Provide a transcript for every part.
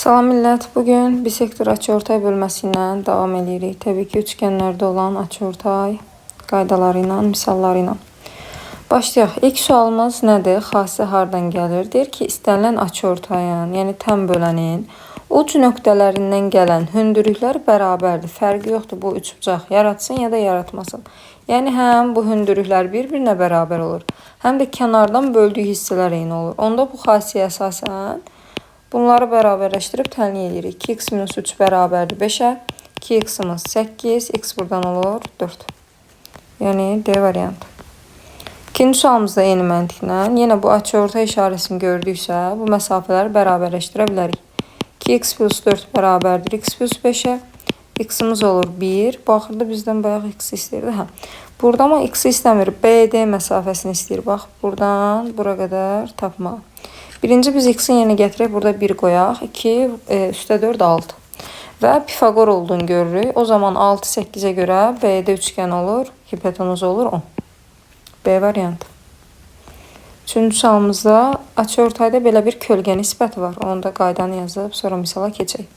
Salam millət, bugün bisektor açıortay bölməsindən davam edirik. Təbii ki, üçgənlərdə olan açıortay qaydaları ilə, misalları ilə. Başlayaq. İlk sualımız nədir? Xassiə hardan gəlir? Deyir ki, istənilən açıortayın, yəni təm bölənin uc nöqtələrindən gələn hündürlüklər bərabərdir. Fərqi yoxdur, bu üçbucaq yaratsın ya da yaratmasın. Yəni, həm bu hündürlüklər bir-birinə bərabər olur, həm də kənardan böldüyü hissələr eyni olur. Onda bu xassiyə əsasən bunları bərabərləşdirib təyin edirik. 2x minus 3 bərabərdir 5-ə. 2x-imiz 8, x buradan olur 4. Yəni, D variantı. İkinci sualımızda eyni məntiqlə, yenə bu açıortay işarəsini gördüksə, bu məsafələri bərabərləşdirə bilərik. 2x plus 4 bərabərdir x plus 5-ə. X-imiz olur 1. Bu axırda bizdən bayaq x istəyirdi. Burada ama x istəmir. BD məsafəsini istəyir. Bax, buradan bura qədər tapmaq. Birinci biz x-in yerinə gətirək, burada 1 qoyaq. 2 üstə 4, 6. Və Pifagor olduğunu görürük. O zaman 6, 8-ə görə BD üçgən olur. Hipotenuz olur 10. B variantı. Üçüncü sualımızda açıortayda belə bir kölgə nisbəti var. Onu da qaydanı yazıb, sonra misala keçək.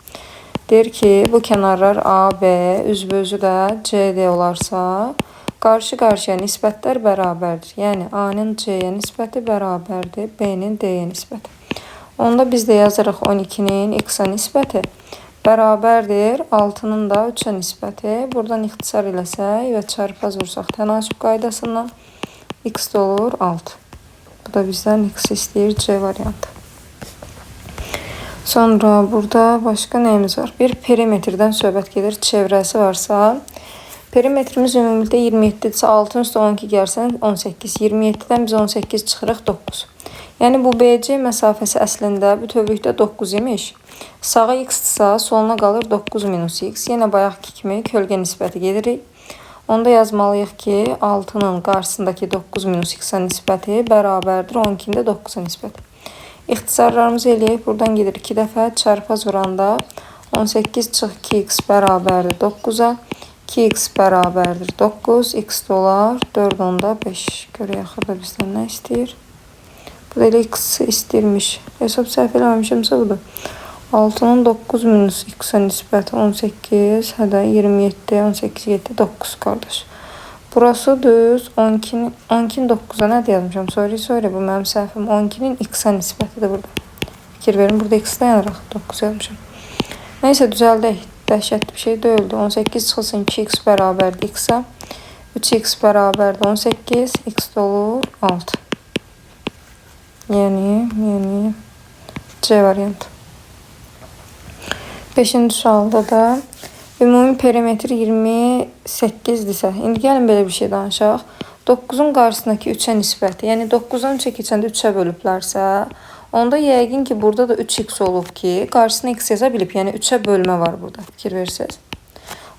Deyir ki, bu kənarlar A, B, üzbözü də CD olarsa, qarşı-qarşıya nisbətlər bərabərdir. Yəni, A-nın C-yə nisbəti bərabərdir, B-nin D-yə nisbəti. Onda biz də yazırıq 12-nin X-a nisbəti bərabərdir, 6-nın da 3-ə nisbəti. Buradan ixtisar eləsək və çarpaz vursaq tənasüb qaydasından X də olur 6. Bu da bizdən X istəyir, C variantı. Sonra burada başqa nəyimiz var? Bir perimetrdən söhbət gedir, çevrəsi varsa, perimetrimiz ümumilikdə 27-dirsə, 6-ın üstə 12 gəlsən 18. 27-dən biz 18 çıxırıq 9. Yəni, bu BC məsafəsi əslində bütövlükdə 9 imiş. Sağa x-dırsa, soluna qalır 9 minus x. Yenə bayaqki kimi kölgə nisbəti gedirik. Onda yazmalıyıq ki, 6-nın qarşısındakı 9 minus x-a nisbəti bərabərdir 12-nin də 9-a nisbəti. İxtisarlarımızı eləyək. Buradan gedir 2 dəfə çarpaz vuranda 18 çıx 2x bərabərdir 9-a. 2x bərabərdir 9. X dolar 4 onda 5. Görək axırda bizdən nə istəyir? Bu da elə x istəyirmiş. Hesab səhv eləməmişimsə budur. 6-nın 9 minus x-a nisbəti 18. Hədə 27, 18, 7, 9 qardaş. Burası düz 12'nin 9'a nə yazmışam? Sorry, bu mənim səhvim. 12'nin x-a nisbətidir burada. Fikir verin, burada x dayanıraq 9 yazmışam. Neyse, düzəldək. Dəhşətli bir şey deyildi. 18 çıxılsın 2x bərabərdir x-a. 3x bərabərdir 18. X də olur 6. Yəni C variantı. 5-ci sualda da ümumi perimetri 28-dirsə, indi gəlin belə bir şey danışaq. 9-un qarşısındakı 3-ə nisbəti, yəni 9-dan 3-ə keçəndə 3-ə bölüblərsə, onda yəqin ki, burada da 3x olub ki, qarşısına x yaza bilib, yəni 3-ə bölmə var burada, fikir verirsiniz.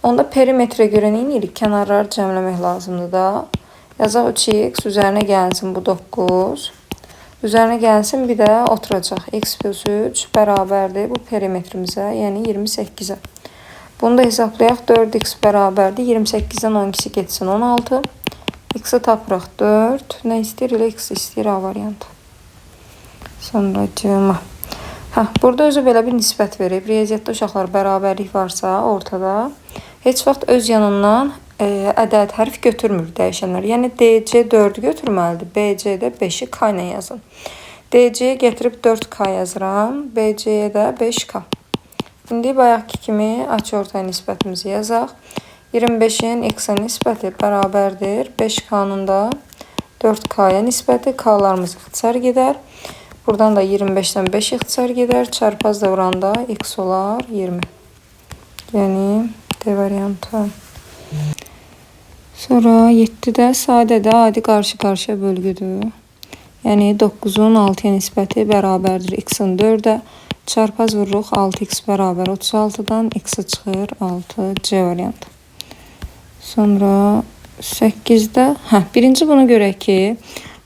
Onda perimetrə görə nə edirik? Kənarları cəmləmək lazımdır da. Yazaq 3x, üzərinə gəlsin bu 9. Üzərinə gəlsin, bir də oturacaq. X plus 3 bərabərdir bu perimetrimizə, yəni 28-ə. Bunu da hesablayaq. 4x bərabərdir. 28-dən 12-si geçsin 16. X-i tapırıq 4. Nə istəyir? Elə x istəyir A variantı. Sonra cıma. Burada özü belə bir nisbət verib. Riyaziyyatda uşaqlar bərabərlik varsa ortada heç vaxt öz yanından ədəd hərf götürmür dəyişənlər. Yəni DC 4-ü götürməlidir. BC də 5-i K ilə yazın. DC-yə gətirib 4K yazıram. BC-yə də 5K. İndi bayaqki kimi açıortay nisbətimizi yazaq. 25-in x-a nisbəti bərabərdir 5K-nın da 4K-ya nisbəti. K-larımız ixtisar gedər. Buradan da 25-dən 5 ixtisar gedər. Çarpaz da vuranda x olar 20. Yəni D variantı. Sonra 7-də sadədə adi qarşı-qarşıya bölgüdür. Yəni 9-un 6-ya nisbəti bərabərdir x-in 4-ə. Çarpaz vururuq 6x bərabər 36-dan x-i çıxır 6 C variantı. Sonra 8-də birinci bunu görək ki,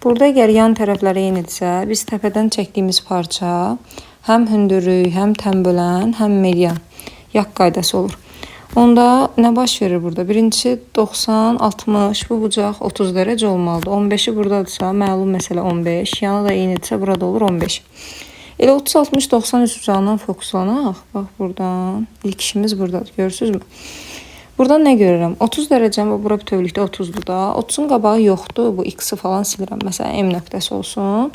burada əgər yan tərəflər eynidirsə, biz təpədən çəkdiyimiz parça həm hündürlük, həm təm bölən, həm median yaq qaydası olur. Onda nə baş verir burada? Birincisi 90, 60, bu bucaq 30 dərəcə olmalıdır. 15-i buradadırsa, məlum məsələ 15, yanı da eynidirsə burada olur 15. Elə 30, 60, 90 üst bucağından fokuslanaq. Bax buradan. İlk işimiz buradadır. Görürsünüzmü? Buradan nə görürəm? 30 dərəcəm və bura bütövlükdə 30-dur da. 30-un qabağı yoxdur. Bu x-i falan silirəm. Məsələn, M nöqtəsi olsun.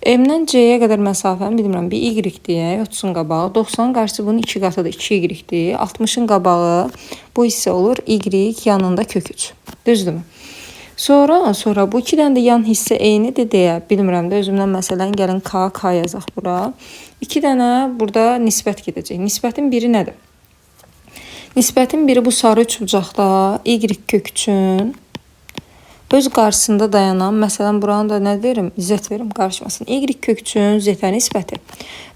M-dən C-yə qədər məsafəni bilmirəm. Bir y deyək, 30-un qabağı. 90-ın qarşısı bunun 2 qatıdır, 2y-dir. 60-ın qabağı bu hissə olur y yanında kök 3. Düzdürmü? Sonra bu 2 dənə də yan hissə eynidir deyə bilmirəm də özümdən məsələn gəlin k yazaq bura. 2 dənə burada nisbət gedəcək. Nisbətin biri nədir? Nisbətin biri bu sarı üçbucaqda y kök 3-ün öz qarşısında dayanan, məsələn buranı da nə verim? Z verim qarşımasın. Y kök 3-ün z-ə nisbəti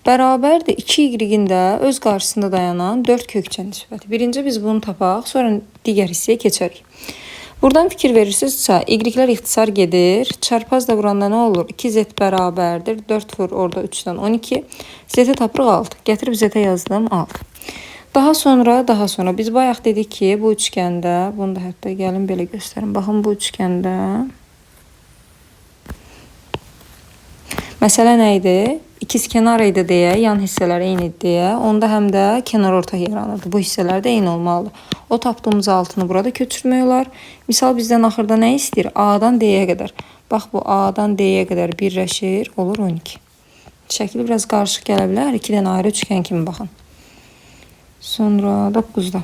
bərabərdir 2y-in də öz qarşısında dayanan 4 kök 3-ə nisbəti. Birinci biz bunu tapaq, sonra digər hissəyə keçərik. Buradan fikir verirsinizsə, y-lər ixtisar gedir. Çarpaz da buranda nə olur? 2z bərabərdir. 4 vur orada 3-dən 12. Z-ə tapırıq 6. Gətirib z-ə yazdım 6. Daha sonra biz bayaq dedik ki, bu üçgəndə, bunu da hətta gəlin belə göstərim. Baxın bu üçgəndə məsələ nə idi? İkizkenar idi deyə, yan hissələr eyni idi deyə, onda həm də kənarortaq yaranırdı. Bu hissələr də eyni olmalıdır. O tapdığımız altını burada köçürmək olar. Misal bizdən axırda nə istəyir? A-dan D-yə qədər. Bax bu A-dan D-yə qədər birləşir, olur 12. Şəkil biraz qarışıq gələ bilər. 2 dənə ayrı üçgən kimi baxın. Sonra 9-da.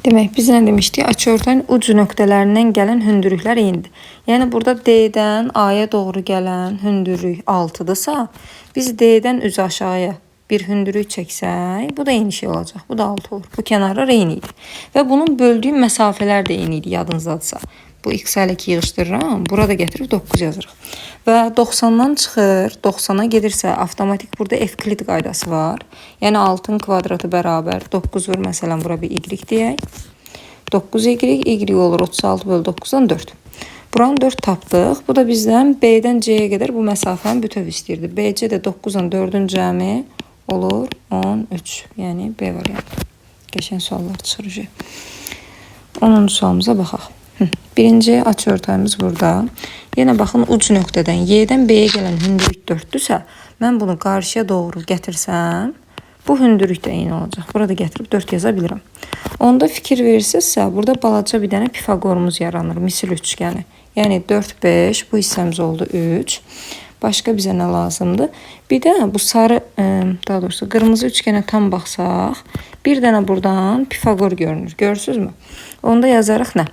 Demək, biz nə demişdik? Açıortayın uc nöqtələrindən gələn hündürlüklər eynidir. Yəni, burada D-dən A-ya doğru gələn hündürlük 6-dırsa, biz D-dən üz aşağıya bir hündürlük çəksək, bu da eyni şey olacaq. Bu da 6 olur. Bu kənarlar eyni idi. Və bunun böldüyüm məsafələr də eyni idi, yadınızdadırsa. Bu x hələ ki yığışdırıram. Burada gətirib 9 yazırıq. Və 90-dan çıxır, 90-a gedirsə, avtomatik burada Evklid qaydası var. Yəni 6-ın kvadratı bərabər 9 vur, məsələn, bura bir y deyək. 9y, y olur 36 bölü 9-dan 4. Buranı 4 tapdıq. Bu da bizdən B-dən C-yə qədər bu məsafəni bütöv istəyirdi. BC də 9-dan 4-ün cəmi olur 13. Yəni B variantı. Qəşəng suallar çıxır. 10-cu sualımıza baxaq. Birinci açıortayımız burada. Yenə baxın uc nöqtədən Y-dən B-yə gələn hündürlük 4-dürsə, mən bunu qarşıya doğru gətirsəm, bu hündürlük də eyni olacaq. Burada gətirib 4 yaza bilirəm. Onda fikir verirsinizsə, burada balaca bir dənə Pifagorumuz yaranır, misil üçgəni. Yəni 4, 5, bu hissəmiz oldu 3. Başqa bizə nə lazımdır? Bir də bu sarı, daha doğrusu qırmızı üçgənə tam baxsaq, bir dənə buradan Pifagor görünür. Görürsünüzmü? Onda yazarıq nə?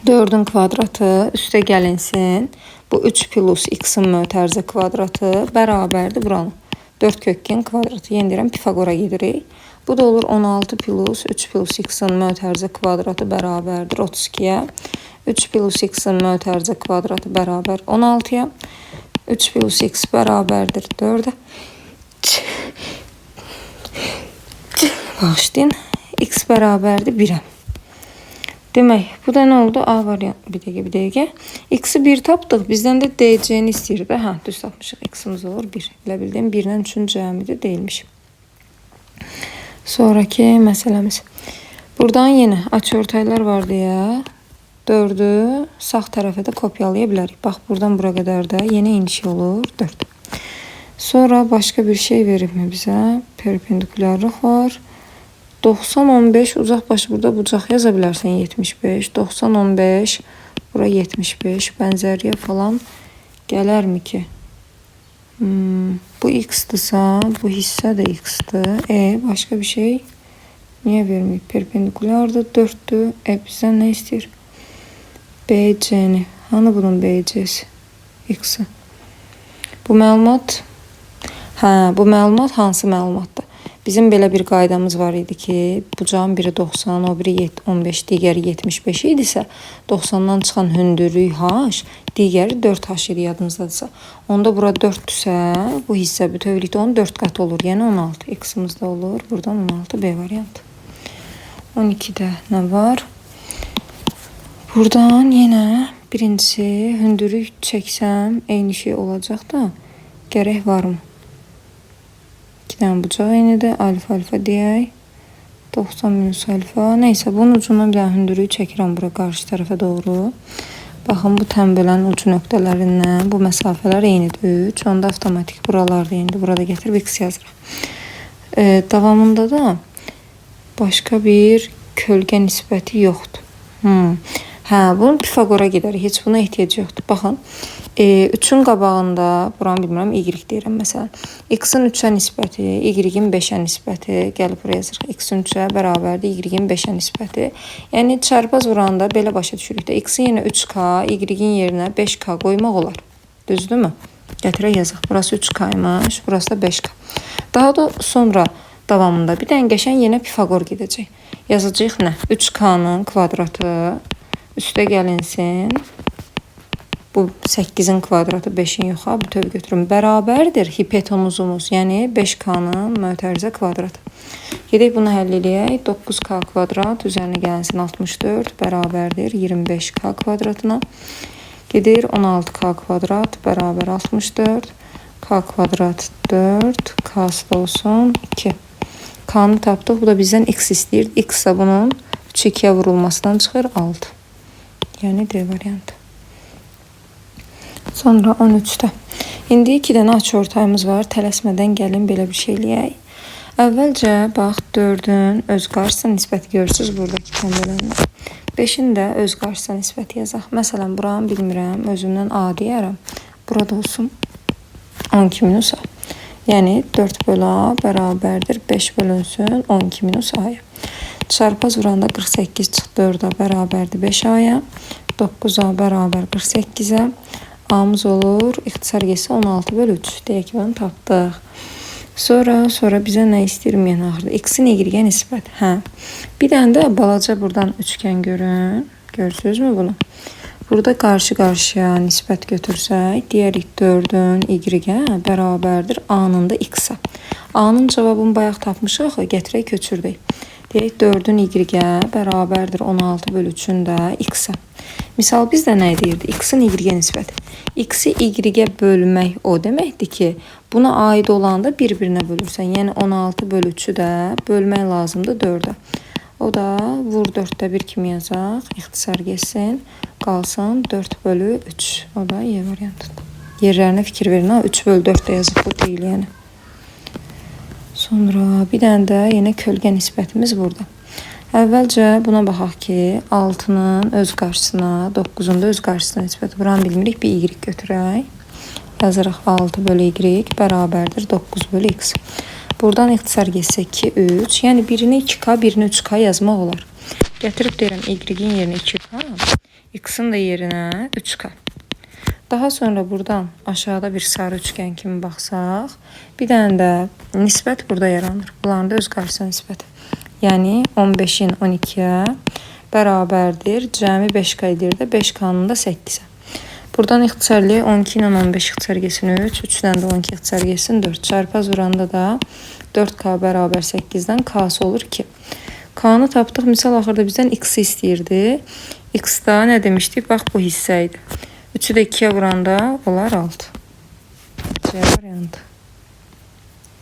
4-ün kvadratı üstə gəlinsin. Bu 3 plus x-in mötərizə kvadratı bərabərdir buranın. 4 kökün kvadratı. Yeni deyirəm, Pifagora gedirik. Bu da olur 16 plus 3 plus x-in mötərizə kvadratı bərabərdir 32-yə. 3 plus x-in mötərizə kvadratı bərabər 16-ya. 3 plus x bərabərdir 4-ə. Bağışlayın. X bərabərdir 1-ə. Demək, bu da nə oldu? A variant. Bir dəqiqə. X-i 1 tapdıq. Bizdən də DC-ni istəyirdi. Hə, düz tapmışıq. X-imiz olur 1. Elə bildim, 1-dən 3-ün cəmidir deyilmiş. Sonraki məsələmiz. Buradan yenə açıortaylar var deyə 4-ü sağ tərəfə də kopyalaya bilərik. Bax, buradan bura qədər də yenə eyni şey olur 4. Sonra başqa bir şey veribmi bizə? Perpendikulyarlıq var. 90-15 uzaq başı burada bucaq yaza bilərsən 75. 90-15 bura 75. Bənzərliyə falan gələrmi ki? Bu x-dırsa bu hissə də x-dır. Başqa bir şey niyə verməyib? Perpendikulyardır 4-dür. Bizdən nə istəyir? BC-ni. Hanı bunun BC-si? X-i. Bu məlumat bu məlumat hansı məlumatdır? Bizim belə bir qaydamız var idi ki, bucağın biri 90, o biri 15, digəri 75 idisə, 90-dan çıxan hündürlük h, digəri 4h idi yadınızdadırsa. Onda bura 4-dürsə, bu hissə bütövlükdə onun 4 qatı olur. Yəni 16. X-imiz də olur. Buradan 16 B variantı. 12-də nə var? Buradan yenə birincisi hündürlük çəksəm eyni şey olacaq da, gərək varmı? 2 dənə bucaq eynidir. Alfa deyək. 90 minus alfa. Neysə, bunun ucundan bir dənə hündürlüyü çəkirəm bura qarşı tərəfə doğru. Baxın, bu tənbələn ucu nöqtələrindən bu məsafələr eynidir. 3. Onda avtomatik buralarda indi burada gətirib x yazırıq. Davamında da başqa bir kölgə nisbəti yoxdur. Bunun Pifagora gedərik. Heç buna ehtiyac yoxdur. Baxın, 3-ün qabağında, buranı bilmirəm, y deyirəm məsələn. X-in 3-ə nisbəti, y-in 5-ə nisbəti, gəlib buraya yazırıq. X-in 3-ə bərabərdir, y-in 5-ə nisbəti. Yəni, çarpaz vuranda belə başa düşürük də. X-in yerinə 3K, y-in yerinə 5K qoymaq olar. Düzdürmü? Gətirək yazıq. Burası 3K-ymış, burası da 5K. Daha da sonra davamında bir dənə qəşəng yenə Pifagor gedəcək. Yazacağıq nə? 3K-nın kvadratı üstə gəlinsin. Bu 8-in kvadratı 5-in yox, bütöv götürün. Bərabərdir hipotenuzumuz, yəni 5K-nın mötərizə kvadratı. Gedək bunu həll eləyək. 9K kvadrat üzərinə gəlinsin 64 bərabərdir 25K kvadratına. Gedir 16K kvadrat bərabər 64. K kvadrat 4, K'sı da olsun 2. K'nı tapdıq. Bu da bizdən x istəyir. X da bunun 3-2-yə vurulmasından çıxır 6. Yəni D variantı. Sonra 13-də. İndi 2 dənə açıortayımız var. Tələsmədən gəlin belə bir şey eləyək. Əvvəlcə bax 4-ün öz qarşısına nisbəti görürsünüz buradakı tənbələnlə. 5-in də öz qarşısına nisbəti yazaq. Məsələn, buranı bilmirəm, özümdən A deyərəm. Burada olsun 12 minus A. Yəni 4 bölü A bərabərdir 5 bölünsün 12 minus A-ya. Çarpaz vuranda 48 çıxdı 4A bərabərdir 5A-ya. 9A bərabər 48-ə. A'mız olur, ixtisar getsə 16 bölü 3. Deyək ki, bunu tapdıq. Sonra bizə nə istəyir yəni axırda? X-in y-ə nisbət. Bir dənə də balaca buradan üçgən görün. Görürsünüzmü bunu? Burada qarşı-qarşıya nisbət götürsək, deyərik 4-ün y-ə bərabərdir A-nın da x-a. A-nın cavabını bayaq tapmışıq, gətirək köçürdək. Deyək 4-ün y-ə bərabərdir 16 bölü 3-ün də x-a. Misal bizdə nə deyirdi? X-in y-ə nisbəti. X-i y-ə bölmək o deməkdir ki, buna aid olanda bir-birinə bölürsən. Yəni 16 bölü 3-ü də bölmək lazımdır 4-ə. O da vur 4-də 1 kimi yazaq. İxtisar getsin. Qalsın 4 bölü 3. O da Y variantıdır. Yerlərinə fikir verin. 3 bölü 4 də yazıb bu deyil yəni. Sonra bir dənə də yenə kölgə nisbətimiz burada. Əvvəlcə buna baxaq ki, 6-nın öz qarşısına, 9-un da öz qarşısına nisbəti. Buranı bilmirik, bir y götürək. Yazırıq 6 bölü y bərabərdir 9 bölü x. Buradan ixtisar getsə 2, 3. Yəni birini 2K, birini 3K yazmaq olar. Gətirib deyirəm y-in yerinə 2K, x-in də yerinə 3K. Daha sonra buradan aşağıda bir sarı üçgən kimi baxsaq, bir dənə də nisbət burada yaranır. Bunların da öz qarşısına nisbəti. Yəni 15-in 12-yə bərabərdir. Cəmi 5K edir də 5K-nın da 8-ə. Buradan ixtisarlayaq 12 ilə 15 ixtisar getsin 3. 3-dən də 12 ixtisar getsin 4. Çarpaz vuranda da 4K bərabər 8-dən K-sı olur 2. K-nı tapdıq. Misal axırda bizdən X istəyirdi. X-da nə demişdik? Bax bu hissə idi. 3-ü də 2-yə vuranda olar 6. C variantı.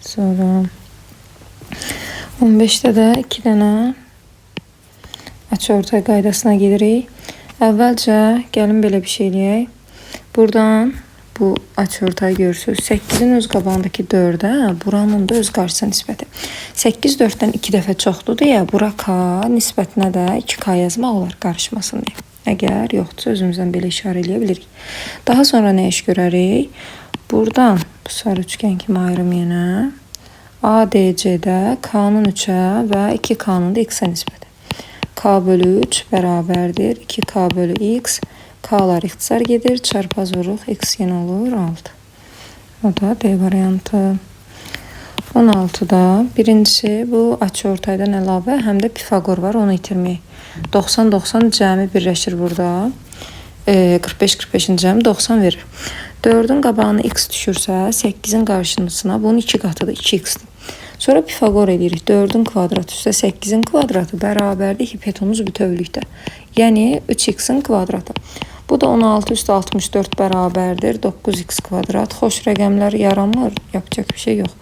Sonra 15-də də 2 dənə açıortay qaydasına gedirik. Əvvəlcə gəlin belə bir şey eləyək. Buradan bu açıortay görürsünüz. 8-in öz qabağındakı 4-ə, buranın da öz qarşısına nisbəti. 8 4-dən 2 dəfə çoxdur deyə, bura K nisbətinə də 2K yazmaq olar qarışmasın deyə. Əgər yoxdursa özümüzdən belə işarə eləyə bilirik. Daha sonra nə iş görərik? Buradan bu sarı üçgən kimi ayrım yenə. ADC-də K-nın 3-ə və 2K-nın da x-ə nisbəti. K bölü 3 bərabərdir 2K bölü x. K'lar ixtisar gedir, çarpaz vuruq, x yenə olur 6. O da D variantı. 16-da birincisi bu açıortaydan əlavə həm də Pifagor var, onu itirməyək. 90-90 cəmi birləşir burada. 45-45-in cəmi 90 verir. 4-ün qabağına x düşürsə, 8-in qarşısına bunun 2 qatıdır, 2x-dir. Sonra Pifagor edirik. 4-ün kvadratı üstə 8-in kvadratı bərabərdir hipotenuz bütövlükdə. Yəni 3x-in kvadratı. Bu da 16 üstə 64 bərabərdir 9x kvadrat. Xoş rəqəmlər yaranmır, yapacaq bir şey yox.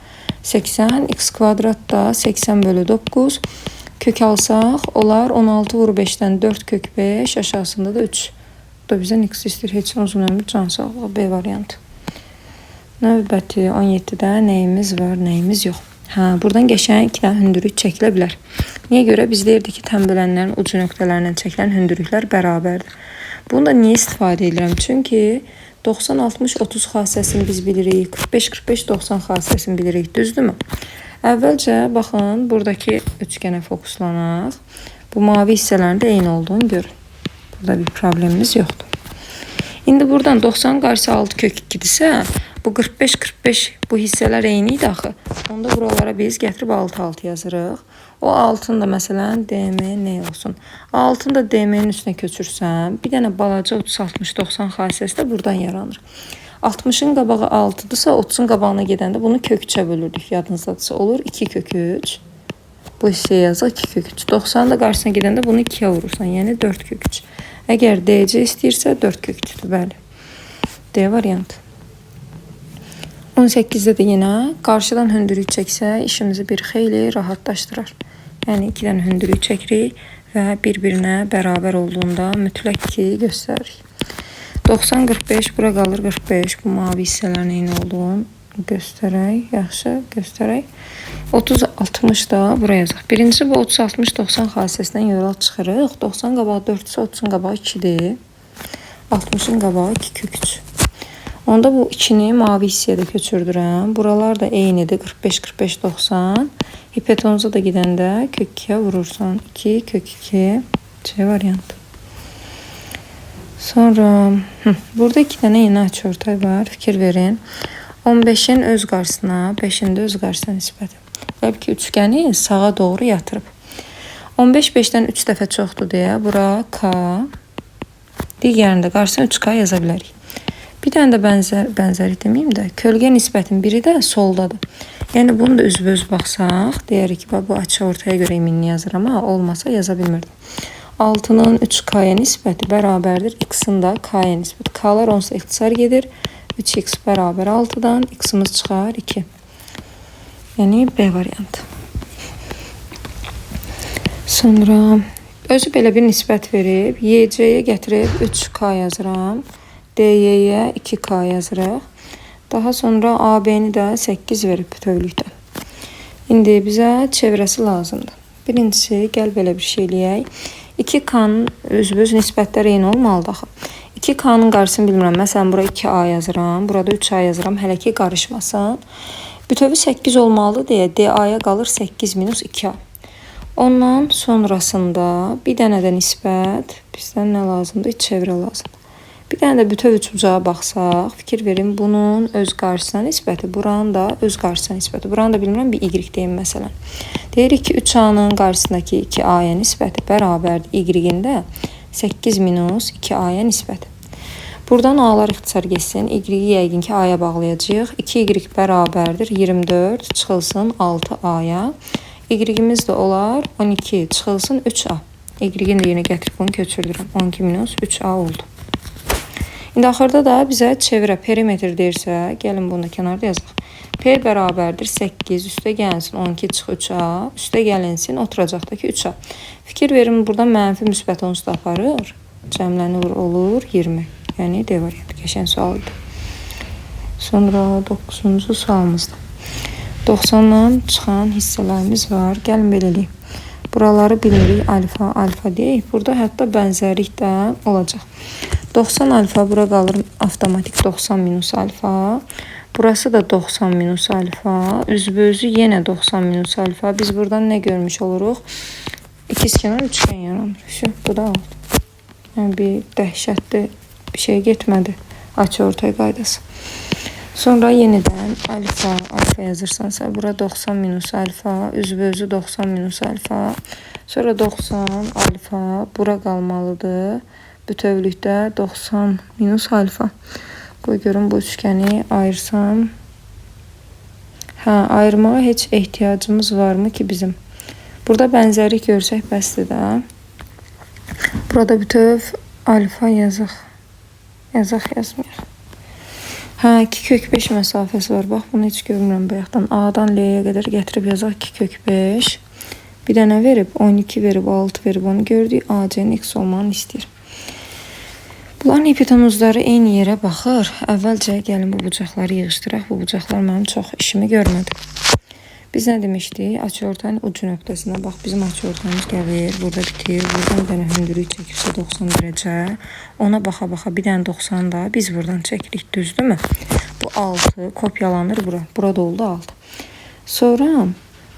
80x kvadrat da 80 bölü 9. Kök alsaq, olar 16 vur 5-dən 4 kök 5, aşağısında da 3. da bizə x istəyir. Heç uzun ömür, can sağlığı. B variantı. Növbəti 17-də nəyimiz var, nəyimiz yox. Buradan qəşəng 2 dənə hündürlük çəkilə bilər. Niyə görə? Biz deyirdik ki, tənbələnlərin ucu nöqtələrindən çəkilən hündürlüklər bərabərdir. Bunu da niyə istifadə edirəm? Çünki 90-60-30 xassəsini biz bilirik. 45-45-90 xassəsini bilirik. Düzdürmü? Əvvəlcə, baxın, buradakı üçgənə fokuslanaq. Bu mavi hissələrin də eyni olduğunu görün. Burada bir problemimiz yoxdur. İndi buradan 90 qarşısı 6 kök 2-dirsə, bu 45-45 bu hissələr eyni idi axı. Onda buralara biz gətirib 6-6 yazırıq. O 6-ın da məsələn DM nə olsun? 6-ın da DM-nin üstünə köçürsəm, bir dənə balaca 30-60-90 xassəsi də buradan yaranır. 60-ın qabağı 6-dırsa, 30-un qabağına gedəndə bunu kök 3-ə bölürdük. Yadınızdadırsa olur 2 kök 3. Bu hissəyə yazıq 2 kök 3. 90-ın da qarşısına gedəndə bunu 2-yə vurursan, yəni 4 kök 3. Əgər DC istəyirsə 4 kök 3-dür, bəli. D variantı. 18-də də yenə qarşıdan hündürlük çəksə işimizi bir xeyli rahatlaşdırar. Yəni 2 dənə hündürlük çəkirik və bir-birinə bərabər olduğunda mütləq ki göstəririk. 90-45 bura qalır 45. Bu mavi hissələrin eyni olduğunu göstərək. Yaxşı, göstərək. 30-60 da buraya yazaq. Birincisi bu 30-60-90 xassəsindən yola çıxırıq. 90 qabağı 4-sə 30-un qabağı 2-dir. 60-ın qabağı 2 kök 3. Onda bu 2-ni mavi hissəyə də köçürdürəm. Buralar da eynidir. 45-45-90. Hipotenuza da gedəndə kök 2-yə vurursan. 2 kök 2. C variantı. Sonra burada 2 dənə yeni açıortay var. Fikir verin. 15-in öz qarşısına, 5-in də öz qarşısına nisbəti. Təbii ki, üçgəni sağa doğru yatırıb. 15 5-dən 3 dəfə çoxdur deyə bura K, digərində qarşısına 3K yaza bilərik. Bir dənə də bənzərlik deməyim də, kölgə nisbətin biri də soldadır. Yəni bunu da üzbəüz baxsaq, deyərik ki, bu açıortaya görə eminli yazıram, amma olmasa yaza bilmirdim. 6-nın 3K-ya nisbəti bərabərdir, x-in də K-ya nisbəti. K-lar onsuz ixtisar gedir. 3x bərabər 6-dan, x-imiz çıxar 2. Yəni B variantı. Sonra özü belə bir nisbət verib, YC-yə gətirib 3K yazıram. DY-yə 2K yazırıq. Daha sonra AB-ni də 8 verib bütövlükdə. İndi bizə çevrəsi lazımdır. Birincisi, gəl belə bir şey eləyək. 2K-nın özbəüz nisbətləri eyni olmalıdır axı. 2K-nın qarşısını bilmirəm. Məsələn, bura 2A yazıram, burada 3A yazıram. Hələ ki qarışmasın. Bütövi 8 olmalıdır deyə DA-ya qalır 8 minus 2A. Ondan sonrasında bir dənə də nisbət, bizdən nə lazımdır? Çevrə lazımdır. Bir dənə də bütöv üçbucağa baxsaq, fikir verin, bunun öz qarşısına nisbəti, buranın da öz qarşısına nisbəti. Buranı da bilmirəm, bir Y deyim məsələn. Deyirik ki, 3A-nın qarşısındakı 2A-ya nisbəti bərabərdir Y-in də 8 minus 2A-ya nisbəti. Buradan A-lar ixtisar geçsin. Y-i yəqin ki A-ya bağlayacağıq. 2Y bərabərdir 24 çıxılsın 6A-ya. Y-imiz də olar 12 çıxılsın 3A. Y-in də yenə gətirib bunu köçürdürəm. 12 minus 3A oldu. İndi axırda da bizə çevrə perimetr deyirsə, gəlin bunu da kənarda yazaq. P bərabərdir 8, üstə gəlinsin 12 çıx 3A, üstə gəlinsin oturacaqdakı 3A. Fikir verin, burada mənfi müsbət onsuz da aparır. Cəmlənir olur 20. Yəni D variantı qəşəng sualdır. Sonra 9-cu sualımızda. 90-dan çıxan hissələrimiz var. Gəlin belə eləyək. Buraları bilirik, alfa, alfa deyək. Burada hətta bənzərlik də olacaq. 90 alfa, bura qalır avtomatik 90 minus alfa. Burası da 90 minus alfa. Üzbözü yenə 90 minus alfa. Biz buradan nə görmüş oluruq? İkizkenar üçgen yaranır. Bu da oldu. Yəni bir dəhşətli bir şey getmədi. Açıortay qaydası. Sonra yenidən alfa, alfa yazırsansa, bura 90 minus alfa, üzbözü 90 minus alfa. Sonra 90 alfa, bura qalmalıdır. Bütövlükdə 90 minus alfa. Qoy görün bu üçgəni ayırsam. Ayırmağa heç ehtiyacımız varmı ki bizim? Burada bənzərlik görsək bəsdir də. Burada bütöv alfa yazıq. Yazmayaq. 2 kök 5 məsafəsi var. Bax, bunu heç görmürəm bayaqdan. A-dan L-yə qədər gətirib yazaq 2 kök 5. Bir dənə verib, 12 verib, 6 verib onu gördük. AC-nin x olmanı istəyir. Bunların hipotenuzları eyni yerə baxır. Əvvəlcə gəlin bu bucaqları yığışdıraq. Bu bucaqlar mənim çox işimi görmədi. Biz nə demişdik? Açıortayın ucu nöqtəsinə bax. Bizim açıortayımız gəlir, burada bitir. Buradan bir dənə hündürlük çəkirsə 90 dərəcə. Ona baxa-baxa bir dənə 90 da biz buradan çəkirik, düzdürmü? Bu 6 kopyalanır bura. Burada oldu 6.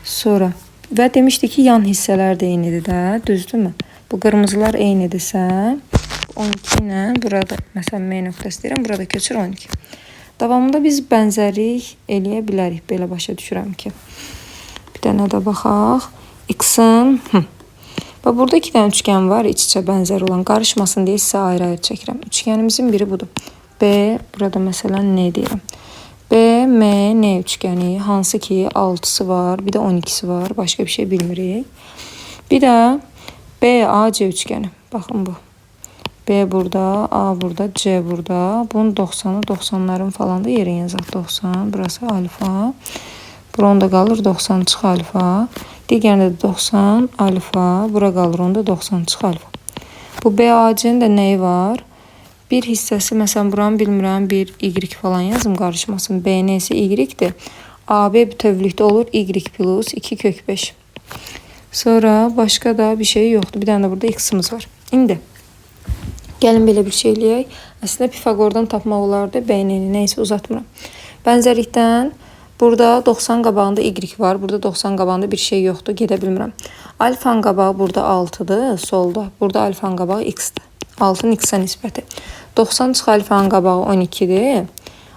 Sonra və demişdik ki, yan hissələr də eynidir də, düzdürmü? Bu qırmızılar eynidirsə 12 ilə burada məsələn M nöqtəsi deyirəm, burada köçür 12. Davamında biz bənzərlik eləyə bilərik. Belə başa düşürəm ki. Bir dənə də baxaq. X-in və burada 2 dənə üçgən var, iç-içə bənzər olan. Qarışmasın deyə sizə ayrı-ayrı çəkirəm. Üçgənimizin biri budur. B, burada məsələn nə deyirəm? B, M, N üçgəni, hansı ki 6-sı var, bir də 12-si var. Başqa bir şey bilmirik. Bir də B, A, C üçgəni. Baxın bu. B burada, A burada, C burada. Bunun 90'ı 90'ların falan da yerin yazaq. 90, burası alfa. Burada qalır 90 çıx alfa. Digərində də 90 alfa. Bura qalır onda 90 çıx alfa. Bu BAC-nin də nəyi var? Bir hissəsi, məsələn, buranı bilmirəm, bir Y falan yazım, qarışmasın. BN isə Y-dir. AB bütövlükdə olur Y plus 2 kök 5. Sonra başqa da bir şey yoxdur. Bir dənə də burada X-imiz var. İndi gəlin belə bir şey eləyək. Əslində Pifagordan tapmaq olardı. BN-ni neysə uzatmıram. Bənzərlikdən burada 90 qabağında Y var. Burada 90 qabağında bir şey yoxdur. Gedə bilmirəm. Alfanın qabağı burada 6-dır. Solda. Burada alfanın qabağı X-dir. 6-nın X-ə nisbəti. 90 çıx alfanın qabağı 12-dir.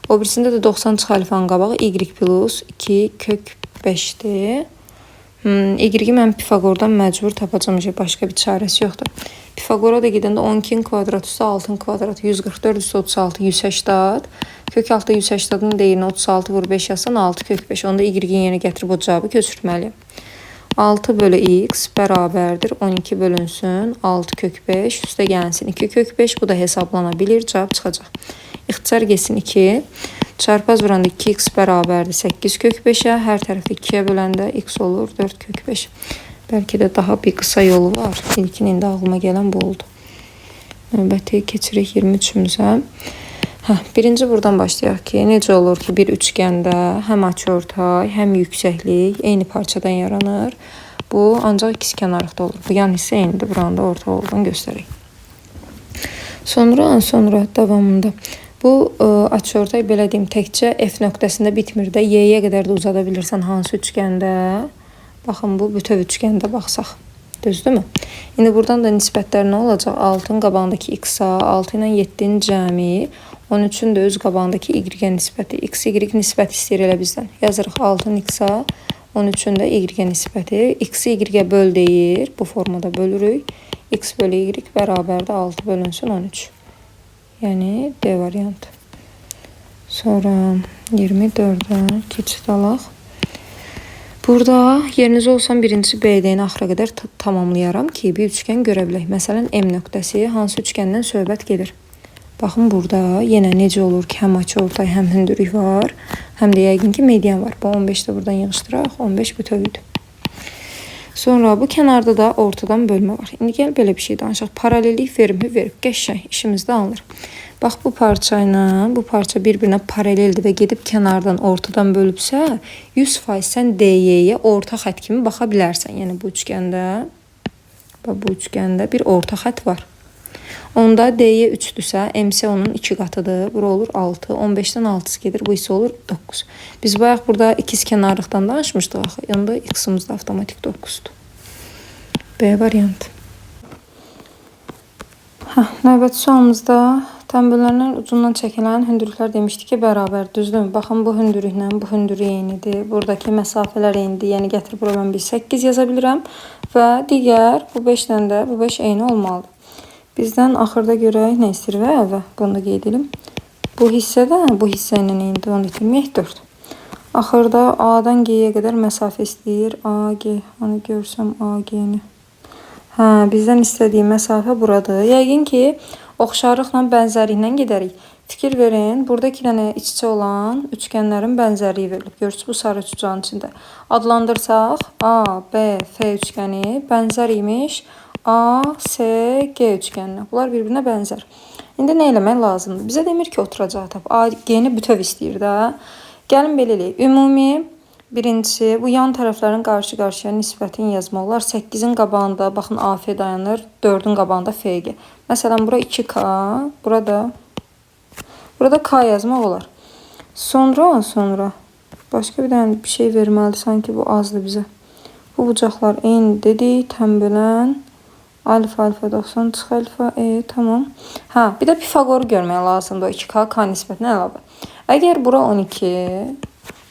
O birisində də 90 çıx alfanın qabağı Y plus 2 kök 5-dir. Y-i mən Pifagordan məcbur tapacağım. Başqa bir çarəsi yoxdur. Pifagora da gedəndə 12'nin kvadratı üstə 6'ın kvadratı 144 üstə 36 180. Kök 6 180'ın değerini 36 vur 5 yazsan 6 kök 5. Onda Y-in yerinə gətirib o cavabı köçürtməliyəm. 6 bölü X bərabərdir 12 bölünsün 6 kök 5 üstə gəlsin 2 kök 5. Bu da hesablana bilir. Cavab çıxacaq. İxtisar geçsin 2. Çarpaz vuranda 2x bərabərdir 8 kök 5'ə. Hər tərəfi 2'yə böləndə x olur 4 kök 5. Bəlkə də daha bir qısa yolu var. İlkin indi ağlıma gələn bu oldu. Növbəti keçirik 23-ümüzə. Birinci buradan başlayaq ki, necə olur ki, bir üçgəndə həm açıortay, həm yüksəklik eyni parçadan yaranır. Bu ancaq ikizkənarlıqda olur. Bu yan hissə eynidir. Buranın da orta olduğunu göstərək. Sonra davamında bu açıortay belə deyim, təkcə F nöqtəsində bitmir də, Y-yə qədər də uzada bilirsən hansı üçgəndə? Baxın, bu bütöv üçgəndə baxsaq. Düzdürmü? İndi buradan da nisbətlər nə olacaq? 6'ın qabağındakı X-a, 6 ilə 7'nin cəmi, 13'ün də öz qabağındakı Y-ə nisbəti. X, Y nisbəti istəyir elə bizdən. Yazırıq 6'ın X-a, 13'ün də Y-ə nisbəti. X-i Y-ə böl deyir. Bu formada bölürük. X bölü Y bərabərdə 6 bölünsün 13. Yəni D variantı. Sonra 24'ə keçid alaq. Burada yeriniz olsam birinci BD-ni axıra qədər tamamlayaram ki, bir üçgən görə bilək. Məsələn, M nöqtəsi hansı üçgəndən söhbət gedir? Baxın, burada yenə necə olur ki, həm açıortay, həm hündürlük var, həm də yəqin ki, median var. Bu 15 də buradan yığışdıraq, 15 bütövüdür. Sonra bu kənarda da ortadan bölmə var. İndi gəl belə bir şey danışaq. Paralellik verimi verib, qəşəng işimizdə alınır. Bax, bu parça ilə bu parça bir-birinə paraleldir və gedib kənardan ortadan bölübsə, 100% sən DY-yə orta xət kimi baxa bilərsən. Yəni bu üçgəndə bir orta xət var. Onda DY 3-dürsə, MC onun 2 qatıdır. Bura olur 6. 15'dən 6'sı gedir. Bu isə olur 9. Biz bayaq burada ikizkənarlıqdan danışmışdıq axı. Onda X-imiz də avtomatik 9'dur. B variantı. Növbəti sualımızda tənbəllərin ucundan çəkilən hündürlüklər demişdik ki, bərabər, düzdür. Baxın, bu hündürlüklə bu hündürlük eynidir. Buradakı məsafələr eynidir. Yəni gətirib bura mən bir 8 yaza bilirəm və digər bu 5 ilə də bu 5 eyni olmalıdır. Bizdən axırda görək nə istəyir və bunu da qeyd edelim. Bu hissə ilə eynidir. Onu itirməyək 4. Axırda A-dan G-yə qədər məsafə istəyir. AG, onu görsəm AG-ni. Bizdən istədiyi məsafə buradır. Yəqin ki, oxşarlıqla bənzərliklə gedərik. Fikir verin, burada 2 dənə iç-içə olan üçgənlərin bənzərliyi verilib. Görürsünüz, bu sarı üçcanın içində. Adlandırsaq, A, B, F üçgəni bənzər imiş ASG üçgəninə. Bunlar bir-birinə bənzər. İndi nə eləmək lazımdır? Bizə demir ki, oturacağı tap. AG-ni bütöv istəyir də. Gəlin belə eləyək. Ümumi birincisi, bu yan tərəflərin qarşı-qarşıya nisbətini yazmaq olar. 8-in qabağında, baxın, AF dayanır. 4-ün qabağında FG. Məsələn, bura 2K, burada K yazmaq olar. Sonra başqa bir dənə bir şey verməlidir. Sanki bu azdır bizə. Bu bucaqlar eyni dedik. Tənbələn. Alfa 90 çıx alfa. Tamam. Bir də Pifagoru görmək lazımdır. 2K, K nisbətinə əlavə. Əgər bura 12,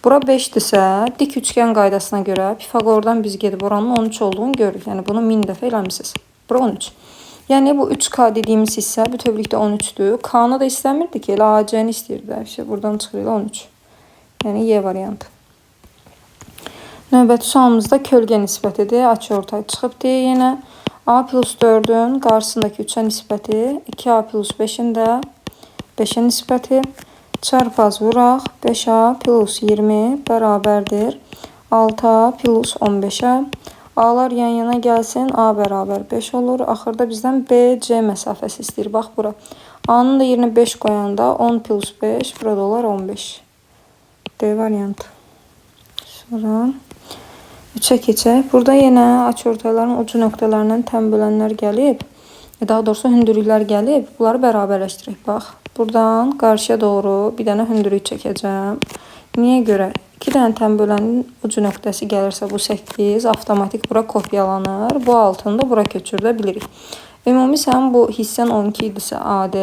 bura 5-dirsə, dik üçgən qaydasına görə Pifagordan biz gedib oranın 13 olduğunu görürük. Yəni bunu 1000 dəfə eləmişsiniz. Bura 13. Yəni bu 3K dediyimiz hissə bütövlükdə 13-dür. K-nı da istəmirdi ki, elə AC-ni istəyirdi. İşte buradan çıxır elə 13. Yəni Y variantı. Növbəti sualımızda kölgə nisbətidir. Açıortay çıxıbdır yenə. A plus 4-ün qarşısındakı 3-ə nisbəti 2A plus 5-in də 5-ə nisbəti. Çarpaz vuraq. 5A plus 20 bərabərdir 6A plus 15-ə. A'lar yan-yana gəlsin. A bərabər 5 olur. Axırda bizdən BC məsafəsi istəyir. Bax bura. A'nın da yerinə 5 qoyanda 10 plus 5. Burada olar 15. D variantı. Sonra 3'ə keçək. Burada yenə açıortayların ucu nöqtələrindən tənbələnlər gəlib. Daha doğrusu hündürlüklər gəlib. Bunları bərabərləşdirək. Bax. Buradan qarşıya doğru bir dənə hündürlük çəkəcəm. Niyə görə? 2 dənə tənbələnin ucu nöqtəsi gəlirsə bu 8 avtomatik bura kopyalanır. Bu altını da bura köçürdə bilirik. Ümumi sən bu hissən 12 idisə AD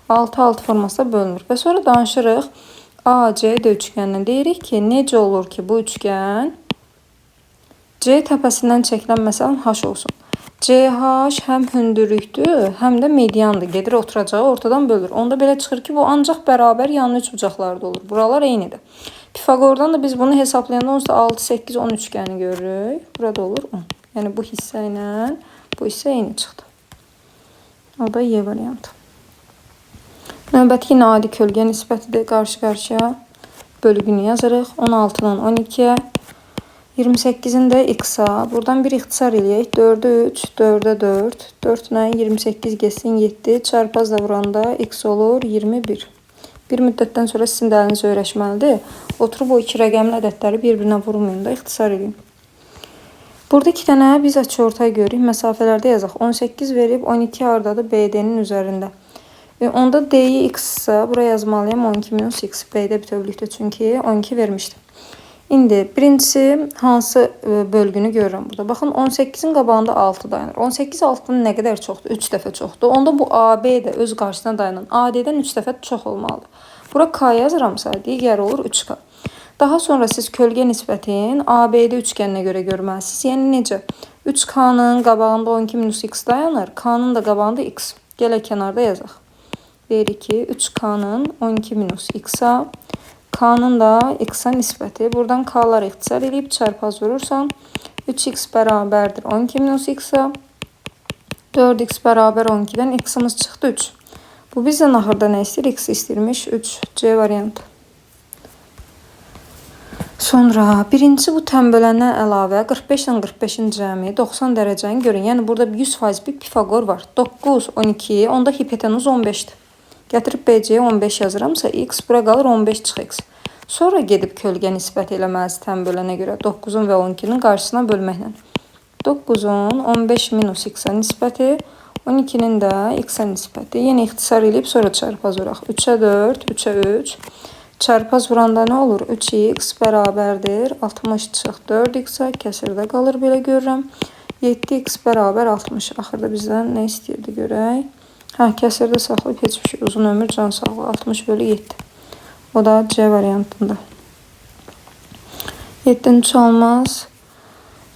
6-6 formasında bölünür. Və sonra danışırıq ACD üçgənindən. Deyirik ki, necə olur ki bu üçgən C təpəsindən çəkilən məsələn H olsun. CH həm hündürlükdür, həm də mediandır. Gedir oturacağı ortadan bölür. Onda belə çıxır ki, bu ancaq bərabər yanlı üç bucaqlarda olur. Buralar eynidir. Pifagordan da biz bunu hesablayanda onsuz 6, 8, 10 üçgəni görürük. Burada olur 10. Yəni bu hissə ilə bu hissə eyni çıxdı. O da Y variantı. Növbəti yine adi kölgə nisbətidir. Qarşı-qarşıya bölgünü yazırıq. 16-dan 12-yə. 28'in de x'a. Buradan bir ixtisar eləyək. 4'e 3, 4'e 4. 4 ilə 28 geçsin 7. Çarpazla vuranda x olur 21. Bir müddətdən sonra sizin də əliniz öyrəşməlidir. Oturub o iki rəqəmli ədədləri bir-birinə vurmayın da ixtisar edin. Burada 2 dənə biz açıortay görürük. Məsafələrdə yazaq. 18 verib 12 hardadır? BD-nin üzərində. Onda D'yi x-sa buraya yazmalıyım 12 minus x. B'də bütövlükdə çünki 12 vermişdim. İndi birincisi hansı bölgünü görürəm burada. Baxın 18'in qabağında 6 dayanır. 18 6'nın nə qədər çoxdur? 3 dəfə çoxdur. Onda bu AB də öz qarşısına dayanan AD-dən 3 dəfə çox olmalıdır. Bura K yazıramsa digər olur 3K. Daha sonra siz kölgə nisbətin ABD üçgəninə görə görməlisiniz. Yəni necə? 3K'nın qabağında 12 minus x dayanır. K'nın da qabağında x. Gələk kənarda yazaq. Deyirik ki 3K'nın 12 minus x'a. K'nın da x'a nisbəti. Buradan K'lar ixtisar edib çarpaz vurursan 3x bərabərdir 12 minus x'a. 4x bərabər 12'dən x'imiz çıxdı 3. Bu bizdən axırda nə istəyir? X istəyirmiş 3. C variantı. Sonra birincisi bu tənbələndən əlavə 45 ilə 45'in cəmi 90 dərəcəni görün. Yəni burada 100% bir Pifagor var. 9, 12, onda hipotenuz 15'dir. Gətirib BC-yə 15 yazıramsa x bura qalır 15 çıx x. Sonra gedib kölgə nisbət eləməlisin tənbölənə görə 9'un və 12'nin qarşısına bölməklə. 9'un 15 minus x-a nisbəti, 12'nin də x-a nisbəti. Yenə ixtisar edib sonra çarpaz vuraq. 3'ə 4, 3'ə 3. Çarpaz vuranda nə olur? 3x bərabərdir 60 çıx 4x-a. Kəsirdə qalır belə görürəm. 7x bərabər 60. Axırda bizdən nə istəyirdi görək. Kəsirdə saxlayıb heç bir şey. Uzun ömür can sağlığı. 60 bölü 7. O da C variantında. 7'nin çalmaz.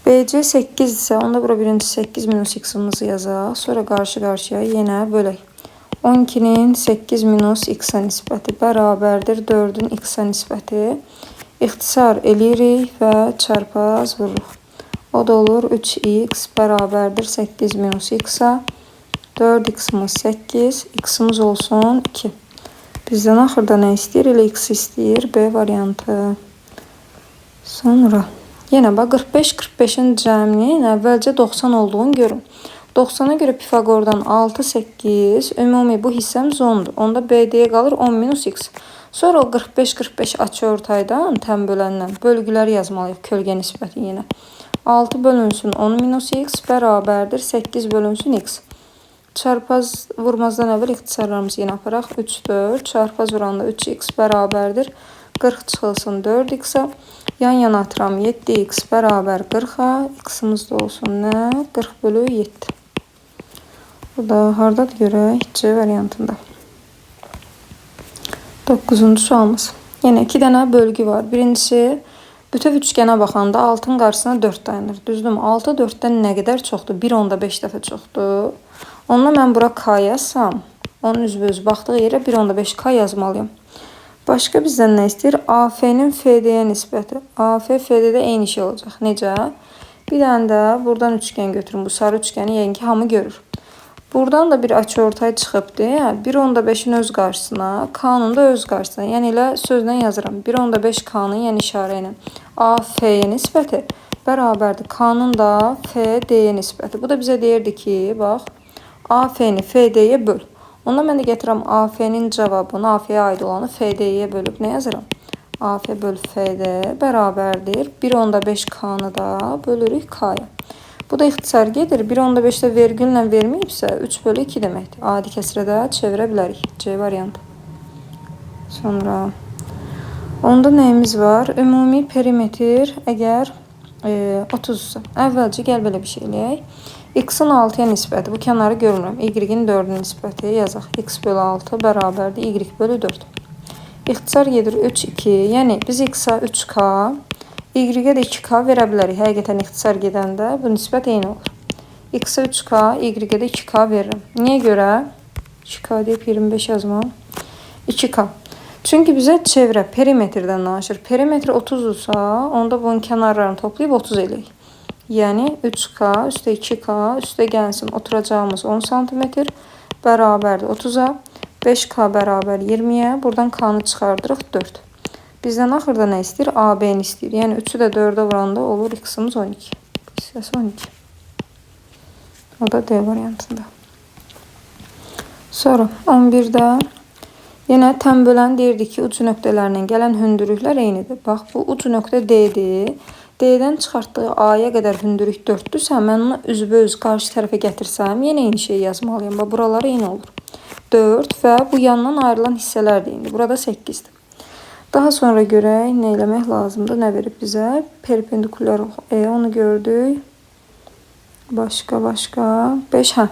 BC 8 ise onda bura birinci 8 minus x'imizi yazaq. Sonra qarşı-qarşıya yenə bölək. 12'nin 8 minus x'a nisbəti bərabərdir 4'ün x'a nisbəti. İxtisar eləyirik və çarpaz vururuq. O da olur 3x bərabərdir 8 minus x'a. 4x'imiz 8, x'imiz olsun 2. Bizdən axırda nə istəyir? Elə x istəyir. B variantı. Sonra yenə bax 45-45'in cəminin əvvəlcə 90 olduğunu görün. 90'a görə Pifagordan 6, 8. Ümumi bu hissəmiz 10'dur. Onda BD-yə qalır 10 minus x. Sonra o 45, 45 açıortaydan təm böləndən bölgüləri yazmalıyıq. Kölgə nisbəti yenə. 6 bölünsün 10 minus x bərabərdir 8 bölünsün x. Çarpaz vurmazdan əvvəl ixtisarlarımızı yenə aparaq. 3, 4. Çarpaz vuranda 3x bərabərdir 40 çıxılsın 4x-a. Yan yana atıram 7x bərabər 40-a. X-imiz də olsun nə? 40 bölü 7. Bu da hardadır görək? C variantında. 9-cu sualımız. Yenə 2 dənə bölgü var. Birincisi, bütöv üçgənə baxanda 6'ın qarşısına 4 dayanır. Düzdürmü? 6 4-dən nə qədər çoxdur? 1/5 dəfə çoxdur. Ondan mən bura k yazsam, onun üzbəüz baxdığı yerə 1/5 k yazmalıyım. Başqa bizdən nə istəyir? AF-nin FD-yə nisbəti. AF FD-də eyni şey olacaq. Necə? Bir dənə də buradan üçgən götürün. Bu sarı üçgəni yəqin ki hamı görür. Buradan da bir açıortay çıxıbdır. 1/5'in öz qarşısına, K'nın da öz qarşısına. Yəni elə sözlə yazıram. 1/5 K'nın, yəni işarə ilə AF-yə nisbəti bərabərdir K'nın da FD-yə nisbəti. Bu da bizə deyirdi ki, bax, AF-ni FD-yə böl. Onda mən də gətirəm AF-nin cavabını, AF-yə aid olanı FD-yə bölüb nə yazıram? AF böl FD bərabərdir 1/5 K'nı da bölürük K'ya. Bu da ixtisar gedir. 1/5'də vergüllə verməyibsə 3 bölü 2 deməkdir. Adi kəsrə də çevirə bilərik. C variantı. Sonra onda nəyimiz var? Ümumi perimetr əgər 30'sa. Əvvəlcə gəl belə bir şey eləyək. X-in 6'ya nisbəti. Bu kənarı görmürəm. Y-in 4'ün nisbəti yazaq. X bölü 6 bərabərdir Y bölü 4. İxtisar gedir 3, 2. Yəni biz X-a 3K, Y-ə də 2K verə bilərik. Həqiqətən ixtisar gedəndə bu nisbət eyni olur. X-a 3K, Y-ə də 2K veririm. Niyə görə? 2K deyib 25 yazmam. 2K. Çünki bizə çevrə perimetrdən danışır. Perimetr 30'sa, onda bunun kənarlarını toplayıb 30 eləyik. Yəni 3K üstə 2K üstə gəlsin oturacağımız 10 cm bərabərdir 30'a. 5K bərabər 20'yə. Buradan K'nı çıxardırıq 4. Bizdən axırda nə istəyir? AB-ni istəyir. Yəni 3'ü də 4'ə vuranda olur X-imiz 12. Hissəsi 12. O da D variantında. Sonra 11'də yenə təm bölən deyirdi ki, ucu nöqtələrindən gələn hündürlüklər eynidir. Bax, bu ucu nöqtə D-dir. D-dən çıxartdığı A-ya qədər hündürlük 4'dürsə, mən onu üzbəüz qarşı tərəfə gətirsəm, yenə eyni şey yazmalıyım. Bax, buraları eyni olur. 4 və bu yandan ayrılan hissələr də eynidir. Burada 8'dir. Daha sonra görək nə eləmək lazımdır, nə verib bizə? Perpendikulyar onu gördük. Başqa 5, hə.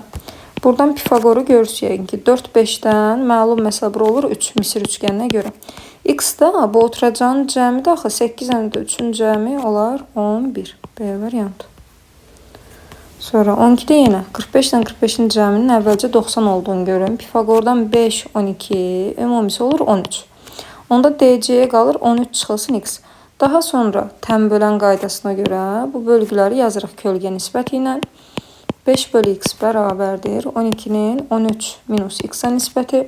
Buradan Pifagoru görürsək ki, 4, 5'dən məlum məsələ bura olur 3 Misir üçgəninə görə. X-da bu oturacağın cəmi də axı 8-ən də 3-ün cəmi olar 11. B variantı. Sonra 12'də yenə 45'dən 45'in cəminin əvvəlcə 90 olduğunu görün. Pifagordan 5, 12, ümumisi olur 13. Onda DC-yə qalır 13 çıxılsın X. Daha sonra təm bölən qaydasına görə bu bölgüləri yazırıq kölgə nisbəti ilə. 5 bölü X bərabərdir 12'nin 13 minus X-a nisbəti.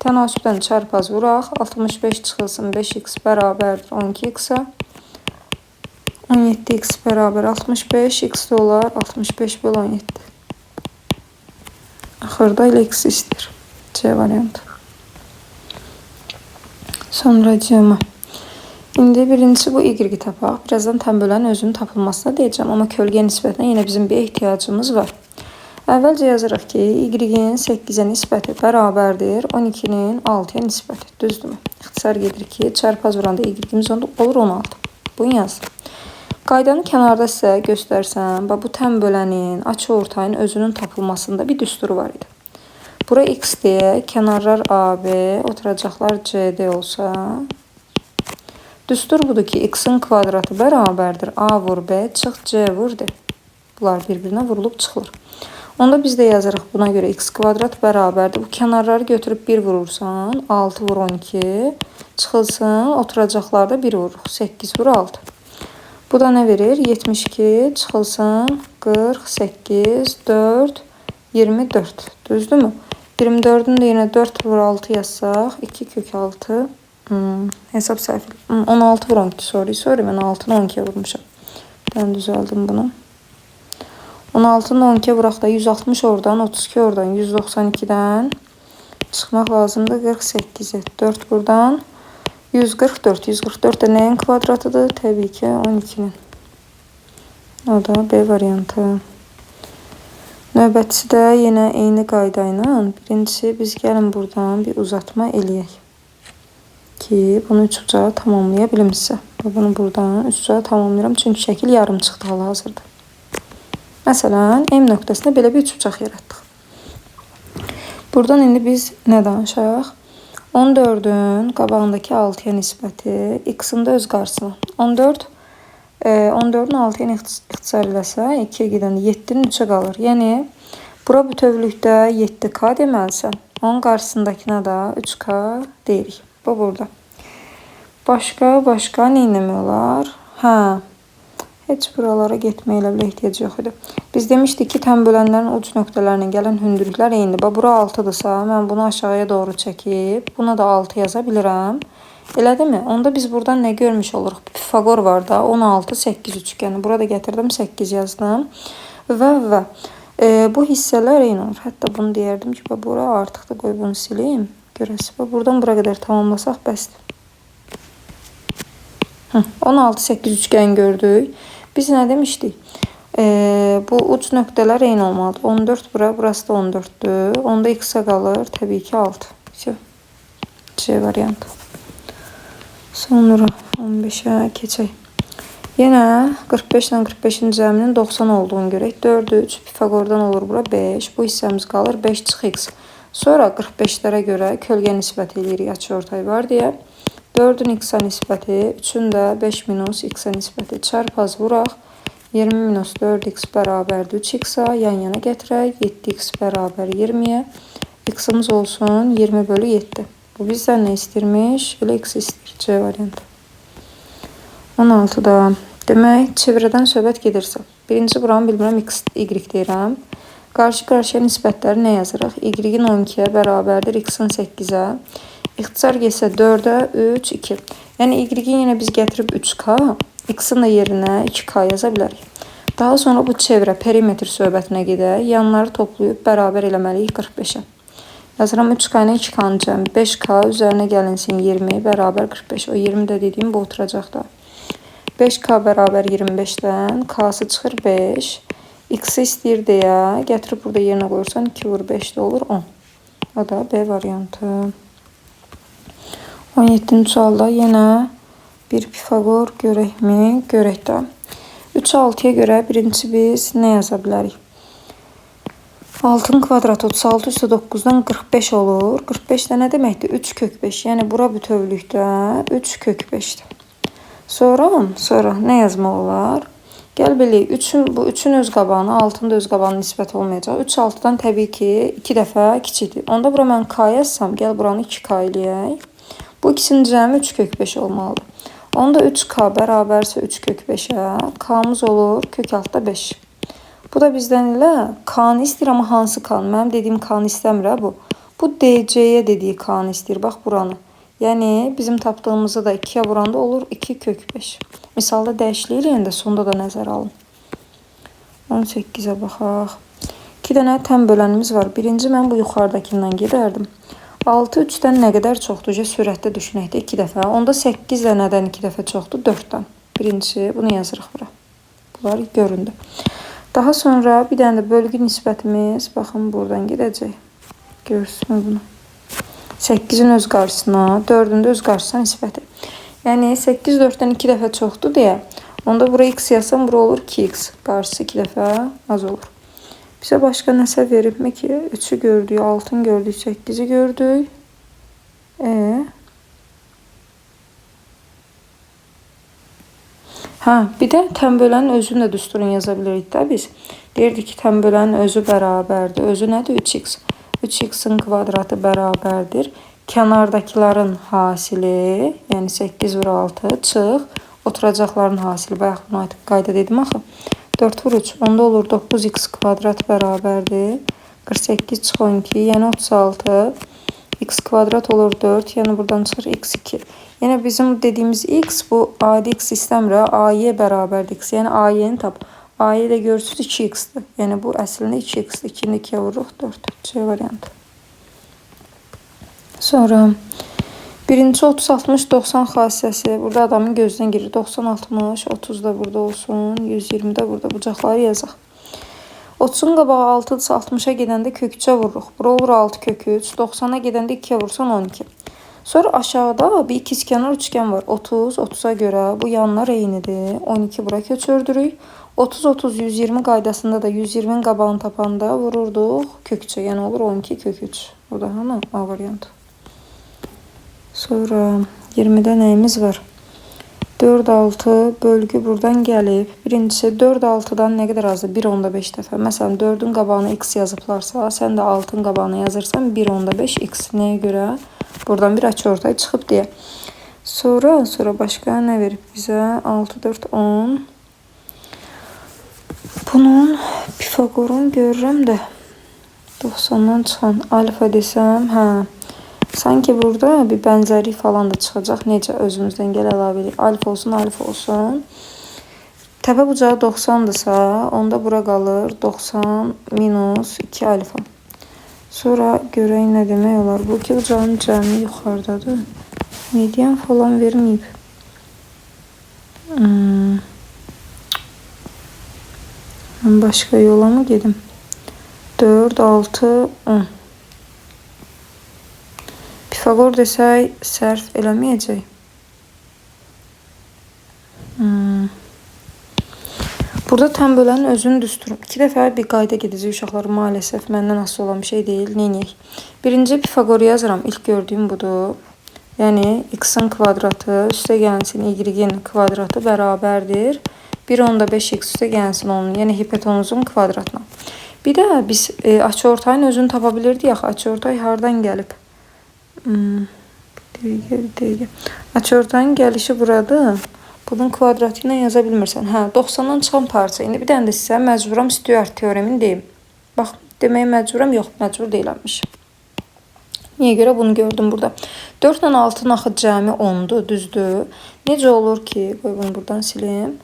Tənasübdən çarpaz vuraq. 65 çıxılsın 5X bərabərdir 12X-a. 17X bərabər 65. X də olar 65 bölü 17. Axırda ilə X istəyir. C variantı. Sonra C-ma. İndi birincisi bu Y-i tapaq. Birazdan təm bölən özünün tapılmasına deyəcəm. Amma kölgə nisbətinə yenə bizim bir ehtiyacımız var. Əvvəlcə yazırıq ki, Y-in 8'ə nisbəti bərabərdir 12'nin 6'ya nisbəti. Düzdürmü? İxtisar gedir ki, çarpaz vuranda Y-imiz olur 16. Bunu yazdım. Qaydanı kənarda sizə göstərsəm, bu təm bölənin, açıortayın özünün tapılmasında bir düsturu var idi. Bura X deyə, kənarlar AB, oturacaqlar CD olsa, düstur budur ki, X-in kvadratı bərabərdir A vur B, çıx C vur D. Bunlar bir-birinə vurulub çıxılır. Onda biz də yazırıq buna görə X kvadrat bərabərdir. Bu kənarları götürüb 1 vurursan, 6 vur 12, çıxılsın, oturacaqlarda 1 vururuq, 8 vur 6. Bu da nə verir? 72 çıxılsın 48, 4, 24. Düzdürmü? 24'ün də yenə 4 vur 6 yazsaq, 2 kök 6. Hesab səhv. 16 vur 12, sorry. Mən 6'nı 12'ye vurmuşam. Ben düzəldim bunu. 16'nı 12'ye bıraq da 160 oradan, 32 oradan, 192'dən çıxmaq lazımdır. 48 4 buradan 144. 144 de neyin kvadratıdır? Təbii ki 12'nin. O da B variantı. Növbətçi də yenə eyni qayda ilə birincisi biz gəlin buradan bir uzatma eləyək ki bunu 3 ucağı tamamlaya bilimsə. Bunu buradan 3 ucağı tamamlayıram çünki şəkil yarım çıxdı hal-hazırda. Məsələn, M nöqtəsində belə bir 3 ucaq yaratdıq. Buradan indi biz nə danışaq? 14'ün qabağındakı 6'ya nisbəti x-in də öz qarşısına. 14'ün 6'ya ixtisar eləsə 2'yə gedəndə 7'nin 3'ə qalır. Yəni bura bütövlükdə 7k deməlisən. Onun qarşısındakına da 3k deyirik. Bu burada. Başqa nə etmək olar? Hə. Heç buralara getməyə belə ehtiyac yox idi. Biz demişdik ki, təm bölənlərin uc nöqtələrinin gələn hündürlüklər eynidir. Bax, bura 6-dırsa, mən bunu aşağıya doğru çəkib, buna da 6 yaza bilirəm. Elədimi? Onda biz buradan nə görmüş oluruq? Pifagor var da, 16, 8 üçgəni. Burada gətirdim, 8 yazdım. Və bu hissələr eyni olur. Hətta bunu deyərdim ki, bura artıq da qoy bunu sileyim. Görəsiz. Buradan bura qədər tamamlasaq bəsdir. 16, 8 üçgən gördük. Biz nə demişdik? Bu uc nöqtələr eyni olmalıdır. 14 bura, burası da 14'dür. Onda x-ə qalır. Təbii ki 6. C variantı. Sonra 15'ə keçək. Yenə 45 ilə 45'in cəminin 90 olduğunu görək. 4, 3, Pifagordan olur bura 5. Bu hissəmiz qalır 5 çıx x. Sonra 45'lərə görə kölgə nisbət eləyirik açıortay var deyə. 4'ün x-a nisbəti, 3'ün də 5 minus x-a nisbəti. Çarpaz vuraq. 20 minus 4x bərabərdir 3x-a. Yan yana gətirək. 7x bərabər 20'yə. X-ımız olsun 20 bölü 7. Bu bizdən nə istirmiş? Elə x istir. C variantı. 16'da. Demək, çevrədən söhbət gedirsə. Birinci buranı bilmirəm, x, y deyirəm. Qarşı-qarşıya nisbətləri nə yazırıq? Y-in 12'yə bərabərdir x-in 8'ə. İxtisar getsə 4'ə 3, 2. Yəni y-in yenə biz gətirib 3k, x-in də yerinə 2k yaza bilərik. Daha sonra bu çevrə perimetr söhbətinə gedək. Yanları toplayıb bərabər eləməliyik 45'ə. Yazıram 3k ilə 2k'nın cəmi 5k üzərinə gəlinsin 20 bərabər 45. O 20 də dediyim bu oturacaq da. 5k bərabər 25'dən k'sı çıxır 5. X-i istəyir deyə gətirib burada yerinə qoyursan 2 vur 5 də olur 10. O da B variantı. 17-ci sualda yenə bir Pifagor görəkmi? Görək də. 3, 6'ya görə birincisi biz nə yaza bilərik? 6'nın kvadratı 36 üstə 9'dan 45 olur. 45 də nə deməkdir? 3 kök 5. Yəni bura bütövlükdə 3 kök 5'dir. Sonra nə yazmaq olar? Gəl bilək, bu 3'ün öz qabağına, 6'nın da öz qabağına nisbət olmayacaq. 3 6'dan təbii ki 2 dəfə kiçikdir. Onda bura mən k yazsam, gəl buranı 2k eləyək. Bu ikisinin cəmi 3 kök 5 olmalıdır. Onda 3k bərabərsə 3 kök 5'ə, k'mız olur kök altda 5. Bu da bizdən elə k'nı istəyir, amma hansı k'nı? Mənim dediyim k'nı istəmir bu. Bu DC'ye dediyi k'nı istəyir, bax buranı. Yəni bizim tapdığımızı da 2'yə vuranda olur 2 kök 5. Misalda dəyişiklik eləyəndə sonda da nəzərə alın. 18'ə baxaq. 2 dənə təm bölənimiz var. Birinci mən bu yuxarıdakindən gedərdim. 6 3'dən nə qədər çoxdur? Sürətdə düşünəkdə 2 dəfə. Onda 8 də nədən 2 dəfə çoxdur? 4'dən. Birincisi bunu yazırıq bura. Bunlar göründü. Daha sonra bir dənə də bölgü nisbətimiz, baxın buradan gedəcək. Görsün bunu. 8'in öz qarşısına, 4'ün də öz qarşısına nisbəti. Yəni 8 4'dən 2 dəfə çoxdur deyə. Onda bura x yazsam bura olur 2x. Qarşısı 2 dəfə az olur. Bizə başqa nəsə veribmi ki? 3'ü gördük, 6'ını gördük, 8'i gördük. Bir də təm bölənin özünü də düsturunu yaza bilirik də biz. Deyirdik ki, təm bölənin özü bərabərdir. Özü nədir? 3x. 3x'in kvadratı bərabərdir. Kənardakıların hasili, yəni 8 vur 6 çıx. Oturacaqların hasili. Bayaq buna artıq qayda dedim axı. 4 vur 3. Onda olur 9x kvadrat bərabərdir. 48 çıx 12. Yəni 36. X kvadrat olur 4. Yəni buradan çıxır x2. Yəni bizim dediyimiz x bu adi x istəmir. AY bərabərdir x. Yəni AY-ni tap. A'yı da görürsünüz 2x'dir. Yəni bu əslində 2x'dir. 2-ni 2-yə vururuq 4. C variantı. Sonra birinci 30 60 90 xassəsi. Burada adamın gözdən girir. 90 60 30 da burada olsun. 120 də burada bucaqları yazaq. 30'un qabağı 6-dırsa 60-a gedəndə kök 3'ə vururuq. Bura olur 6 kök 3. 90'a gedəndə 2'yə vursan 12. Sonra aşağıda bir ikizkenar üçgen var. 30 30'a görə bu yanlar eynidir. 12 bura köçürdürük. 30 30 120 qaydasında da 120'nin qabağını tapanda vururduq kök 3'ə. Yəni olur 12 kök 3. Burada hamı A variantı. Sonra 20'də nəyimiz var? 4 6 bölgü buradan gəlib. Birincisi 4 6'dan nə qədər azdır? 1/5 dəfə. Məsələn 4'ün qabağına x yazıblarsa, sən də 6'ın qabağına yazırsan 1/5 x. Nəyə görə? Buradan bir açıortay çıxıb deyə. Sonra başqa nə verib bizə? 6 4 10. Bunun Pifagorun görürəm də 90'dan çıxan alfa desəm, hə. Sanki burada bir benzerlik falan da çıxacaq. Necə özümüzdən gəl əlavə edirik. Alfa olsun, alfa olsun. Təpə bucağı 90'dırsa, onda bura qalır 90 minus 2 alfa. Sonra görək nə demək olar. Bu iki bucağın cəmi yuxarıdadır. Median falan verməyib. Mən başqa yola mı gedim? 4 6 10. Pifagor desək sərf eləməyəcək. Burada tam bölənin özünü düsturum. 2 dəfə bir qayda gedəcək uşaqlar. Maalesef məndən asılı olan bir şey deyil. Neyniyək? Birinci Pifagoru yazıram. İlk gördüyüm budur. Yəni x-in kvadratı üstə gəlsin y-in kvadratı bərabərdir 1/5 x üstə gəlsin onun. Yəni hipotenuzun kvadratına. Bir də biz açıortayın özünü tapa bilirdik axı. Açıortay hardan gəlib? Açıortayın gəlişi buradır. Bunun kvadratı ilə yaza bilmirsən. Hə, 90'dan çıxan parça. İndi bir dənə də sizə məcburam Stewart teoremini deyim. Bax, deməyə məcburam, yox, məcbur deyilmiş. Niyə görə bunu gördüm burada? 4 ilə 6'nın axı cəmi 10'dur, düzdür. Necə olur ki, qoy bunu buradan silim.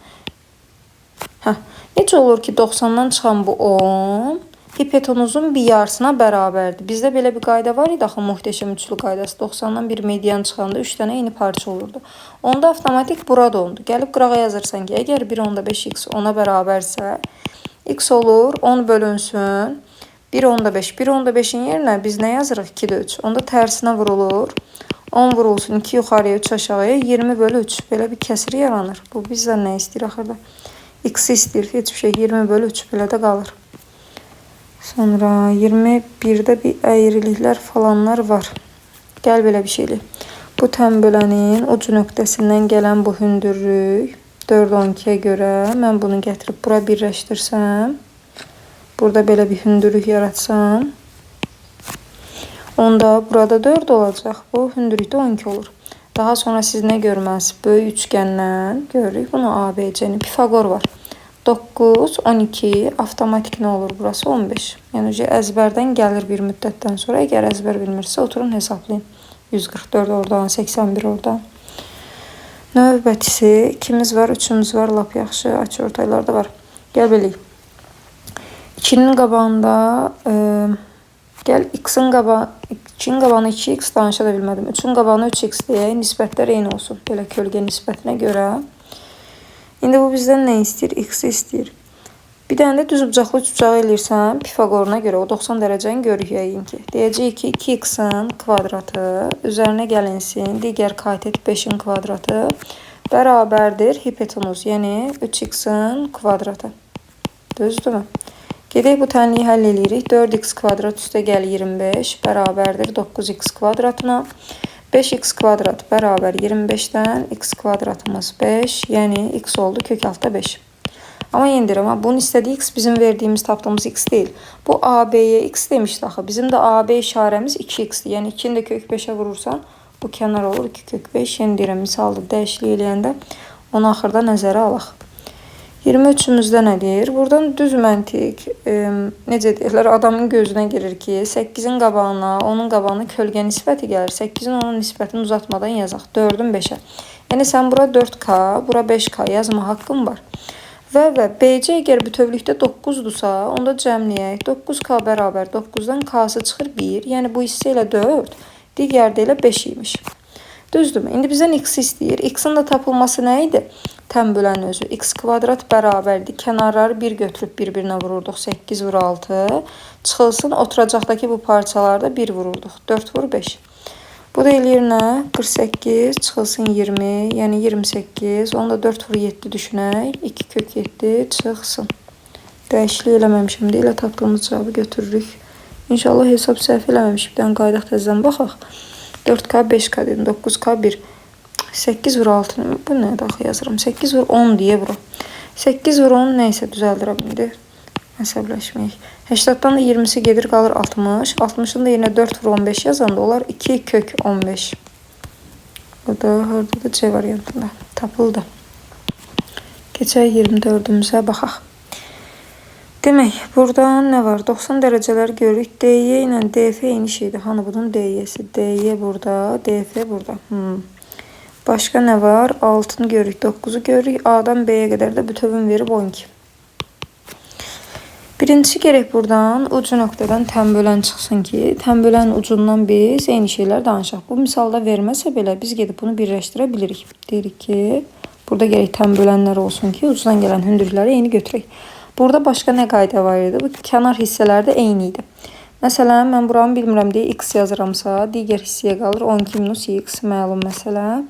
Hə, necə olur ki 90'dan çıxan bu 10 hipotenuzun bir yarısına bərabərdir. Bizdə belə bir qayda var idi axı, möhtəşəm üçlü qaydası. 90'dan bir median çıxanda 3 dənə eyni parça olurdu. Onda avtomatik burada ondu. Gəlib qırağa yazırsan ki, əgər 1/5 x ona bərabərsə, x olur 10 bölünsün 1/5. 1/5'in yerinə biz nə yazırıq? 2'də 3. Onda tərsinə vurulur. 10 vurulsun 2 yuxarıya 3 aşağıya 20/3. Belə bir kəsir yaranır. Bu bizdən nə istəyir axırda? X istəyir. Heç bir şey 20/3 belə də qalır. Sonra 21'də bir əyriliklər falanlar var. Gəl belə bir şeyli. Bu təm bölənin ucu nöqtəsindən gələn bu hündürlük 4-12'ye görə mən bunu gətirib bura birləşdirsəm, burada belə bir hündürlük yaratsam, onda burada 4 olacaq. Bu hündürlükdə 12 olur. Daha sonra siz nə görməlisiniz? Böyük üçgəndən görürük. Bunu ABC-nin Pifagor var. 9, 12, avtomatik nə olur burası? 15. Yəni əzbərdən gəlir bir müddətdən sonra. Əgər əzbər bilmirsə, oturun hesablayın. 144 oradan, 81 oradan. Növbətisi 2'miz var, 3'ümüz var. Lap yaxşı açıortaylar da var. Gəl beləyik. 2'nin qabağında gəl x-in qabağına 2'nin qabağına 2x danışa da bilmədim. 3'ün qabağına 3x deyə nisbətlər eyni olsun. Belə kölgə nisbətinə görə. İndi bu bizdən nə istəyir? X istəyir. Bir dənə də düz bucaqlı üç bucağı eləyirsən Pifagoruna görə. O 90 dərəcəni görürük yəqin ki. Deyəcəyik ki 2x-in kvadratı üzərinə gəlinsin. Digər katet 5'in kvadratı bərabərdir hipotenuz. Yəni 3x-in kvadratı. Düzdürmü? Gedək bu tənliyi həll eləyirik. 4x kvadrat üstə gəl 25 bərabərdir 9x kvadratına. 5x kvadrat bərabər 25'dən x kvadratımız 5. Yəni x oldu kök altda 5. Amma yenə deyirəm, bunun istədiyi x bizim verdiyimiz, tapdığımız x deyil. Bu AB'ye x demişdi axı. Bizim də AB işarəmiz 2x'dir. Yəni 2'ni də kök 5'ə vurursan bu kənar olur 2 kök 5. Yenə deyirəm, misalda dəyişiklik eləyəndə onu axırda nəzərə alaq. 23'ümüzdə nədir? Buradan düz məntiq, necə deyirlər, adamın gözünə girir ki, 8'in qabağına, onun qabağına kölgə nisbəti gəlir. 8'in onun nisbətini uzatmadan yazaq. 4'ün 5'ə. Yəni sən bura 4K, bura 5K yazma haqqın var. Və BC əgər bütövlükdə 9-dursa, onda cəmləyək. 9K bərabər 9-dan K-sı çıxır 1. Yəni bu hissə ilə 4, digər də ilə 5 imiş. Düzdürmü? İndi bizdən X istəyir. X-in də tapılması nə idi? Tən bölən özü. X kvadrat bərabərdir. Kənarları 1 götürüb bir-birinə vururduq. 8 vur 6. Çıxılsın. Oturacaqdakı bu parçalarda 1 vururduq. 4 vur 5. Bu da eləyir nə? 48 çıxılsın 20. Yəni 28. Onu da 4 vur 7 düşünək. 2 kök 7 çıxsın. Dəyişiklik eləməmişim deyə tapdığımız cavabı götürürük. İnşallah hesab səhv eləməmişik. Bir dənə qaydaq təzədən baxaq. 4K 5K dedim. 9K 1. 8 vur 6. Bu nə daxil yazıram? 8 vur 10 deyə bura. 8 vur 10 nəysə düzəldirəm indi. Əsəbləşməyək. 80-dan da 20-si gedir qalır 60. 60-ın da yerinə 4 vur 15 yazanda olar 2 kök 15. Bu da harada da C variantında tapıldı. Keçək 24-ümüzə baxaq. Demək, buradan nə var? 90 dərəcələr görürük. DY ilə DF eyni şeydir. Hanı bunun DY-si? DY burada, DF burada. Başqa nə var? 6-nı görürük, 9-u görürük. A-dan B-yə qədər də bütövün verib 12. Birincisi gerək buradan ucu nöqtədən tən bölən çıxsın ki, tən bölən ucundan biz eyni şeylər danışaq. Bu misalda verməsə belə biz gedib bunu birləşdirə bilirik. Deyirik ki, burada gerək tən bölənlər olsun ki, ucdan gələn hündürlükləri eyni götürək. Burada başqa nə qayda var idi? Bu kənar hissələr də eyni idi. Məsələn, mən buranı bilmirəm deyə x yazıramsa, digər hissəyə qalır 12 minus x məlum məsələ.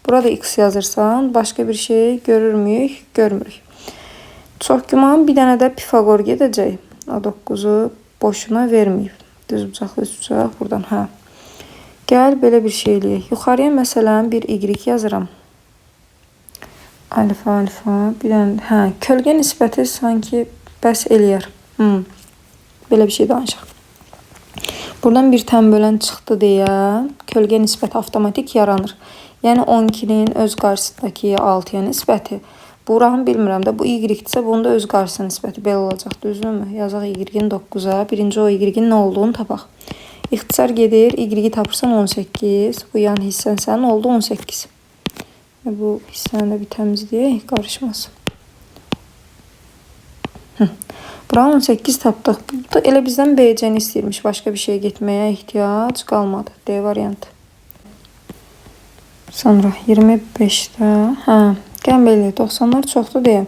Burada x yazırsan, başqa bir şey görürmüyük, görmürük. Çox güman bir dənə də Pifagor gedəcək. O 9-u boşuna verməyib. Düz bucaqlı üst bucaq buradan. Hə. Gəl belə bir şey eləyək. Yuxarıya məsələn bir y yazıram. Alfa, alfa. Bir dənə, hə, kölgə nisbəti sanki bəs eləyər. Belə bir şey danışaq. Buradan bir tən bölən çıxdı deyə kölgə nisbəti avtomatik yaranır. Yəni 12-nin öz qarşısındakı 6-ya nisbəti. Buranı bilmirəm də, bu y-dirsə bunun da öz qarşısına nisbəti belə olacaq, düzdürmü? Yazaq y-in 9-a, birinci o y-in nə olduğunu tapaq. İxtisar gedir, y-i tapırsan 18, bu yan hissən sənin oldu 18. Bu hissəni də bir təmizləyək, qarışmasın. Buranı 18 tapdıq. Bu da elə bizdən BC-ni istəyirmiş, başqa bir şey getməyə ehtiyac qalmadı. D variantı. Sonra 25-də, hə. Gəlin belə, 90'lar çoxdur deyə.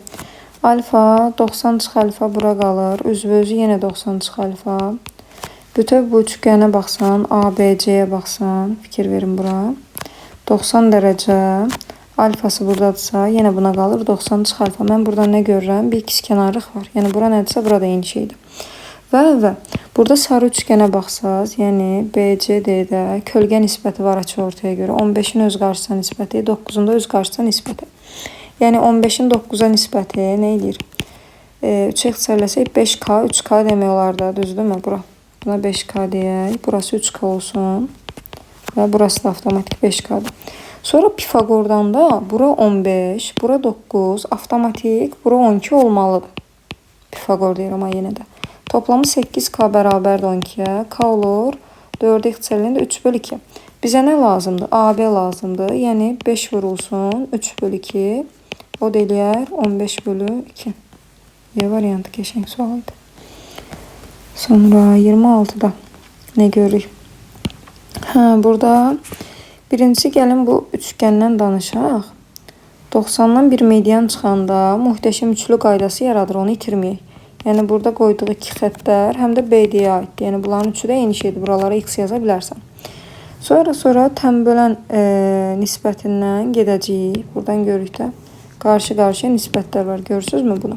Alfa, 90 çıx alfa bura qalır. Üzvözü yenə 90 çıx alfa. Bütöv bu üçgənə baxsan, ABC'yə baxsan, fikir verin bura. 90 dərəcə, alfası buradadırsa, yenə buna qalır 90 çıx alfa. Mən burada nə görürəm? Bir ikizkənarlıq var. Yəni bura nədirsə, burada eyni şeydir. Və burada sarı üçgənə baxsaz, yəni BCD-də kölgə nisbəti var açıortaya görə. 15-in öz qarşısına nisbəti, 9-un da öz qarşısına nisbəti. Yəni 15-in 9-a nisbəti nə edir? 3-ə ixtisarləsək 5K, 3K demək olar da, düzdürmü bura? Buna 5K deyək, burası 3K olsun və burası da avtomatik 5K-dır. Sonra Pifagordan da bura 15, bura 9, avtomatik bura 12 olmalıdır. Pifagor deyir amma yenə də. Toplamı 8K bərabərdir 12-yə. K olur. 4-ə ixtisarləyəndə 3/2. Bizə nə lazımdır? AB lazımdır. Yəni 5 vurulsun. 3/2. O da eləyər 15/2. Y variantı qəşəng sualdır. Sonra 26-da nə görürük? Hə, burada birincisi gəlin bu üçgəndən danışaq. 90-dan bir median çıxanda muhtəşəm üçlü qaydası yaradır. Onu itirməyək. Yəni burada qoyduğu iki xəttlər həm də BD-yə aiddir. Yəni bunların üçü də eyni şeydir. Buralara x yaza bilərsən. Sonra tən bölən nisbətindən gedəcəyik. Buradan görürük də qarşı-qarşıya nisbətlər var. Görürsünüzmü bunu?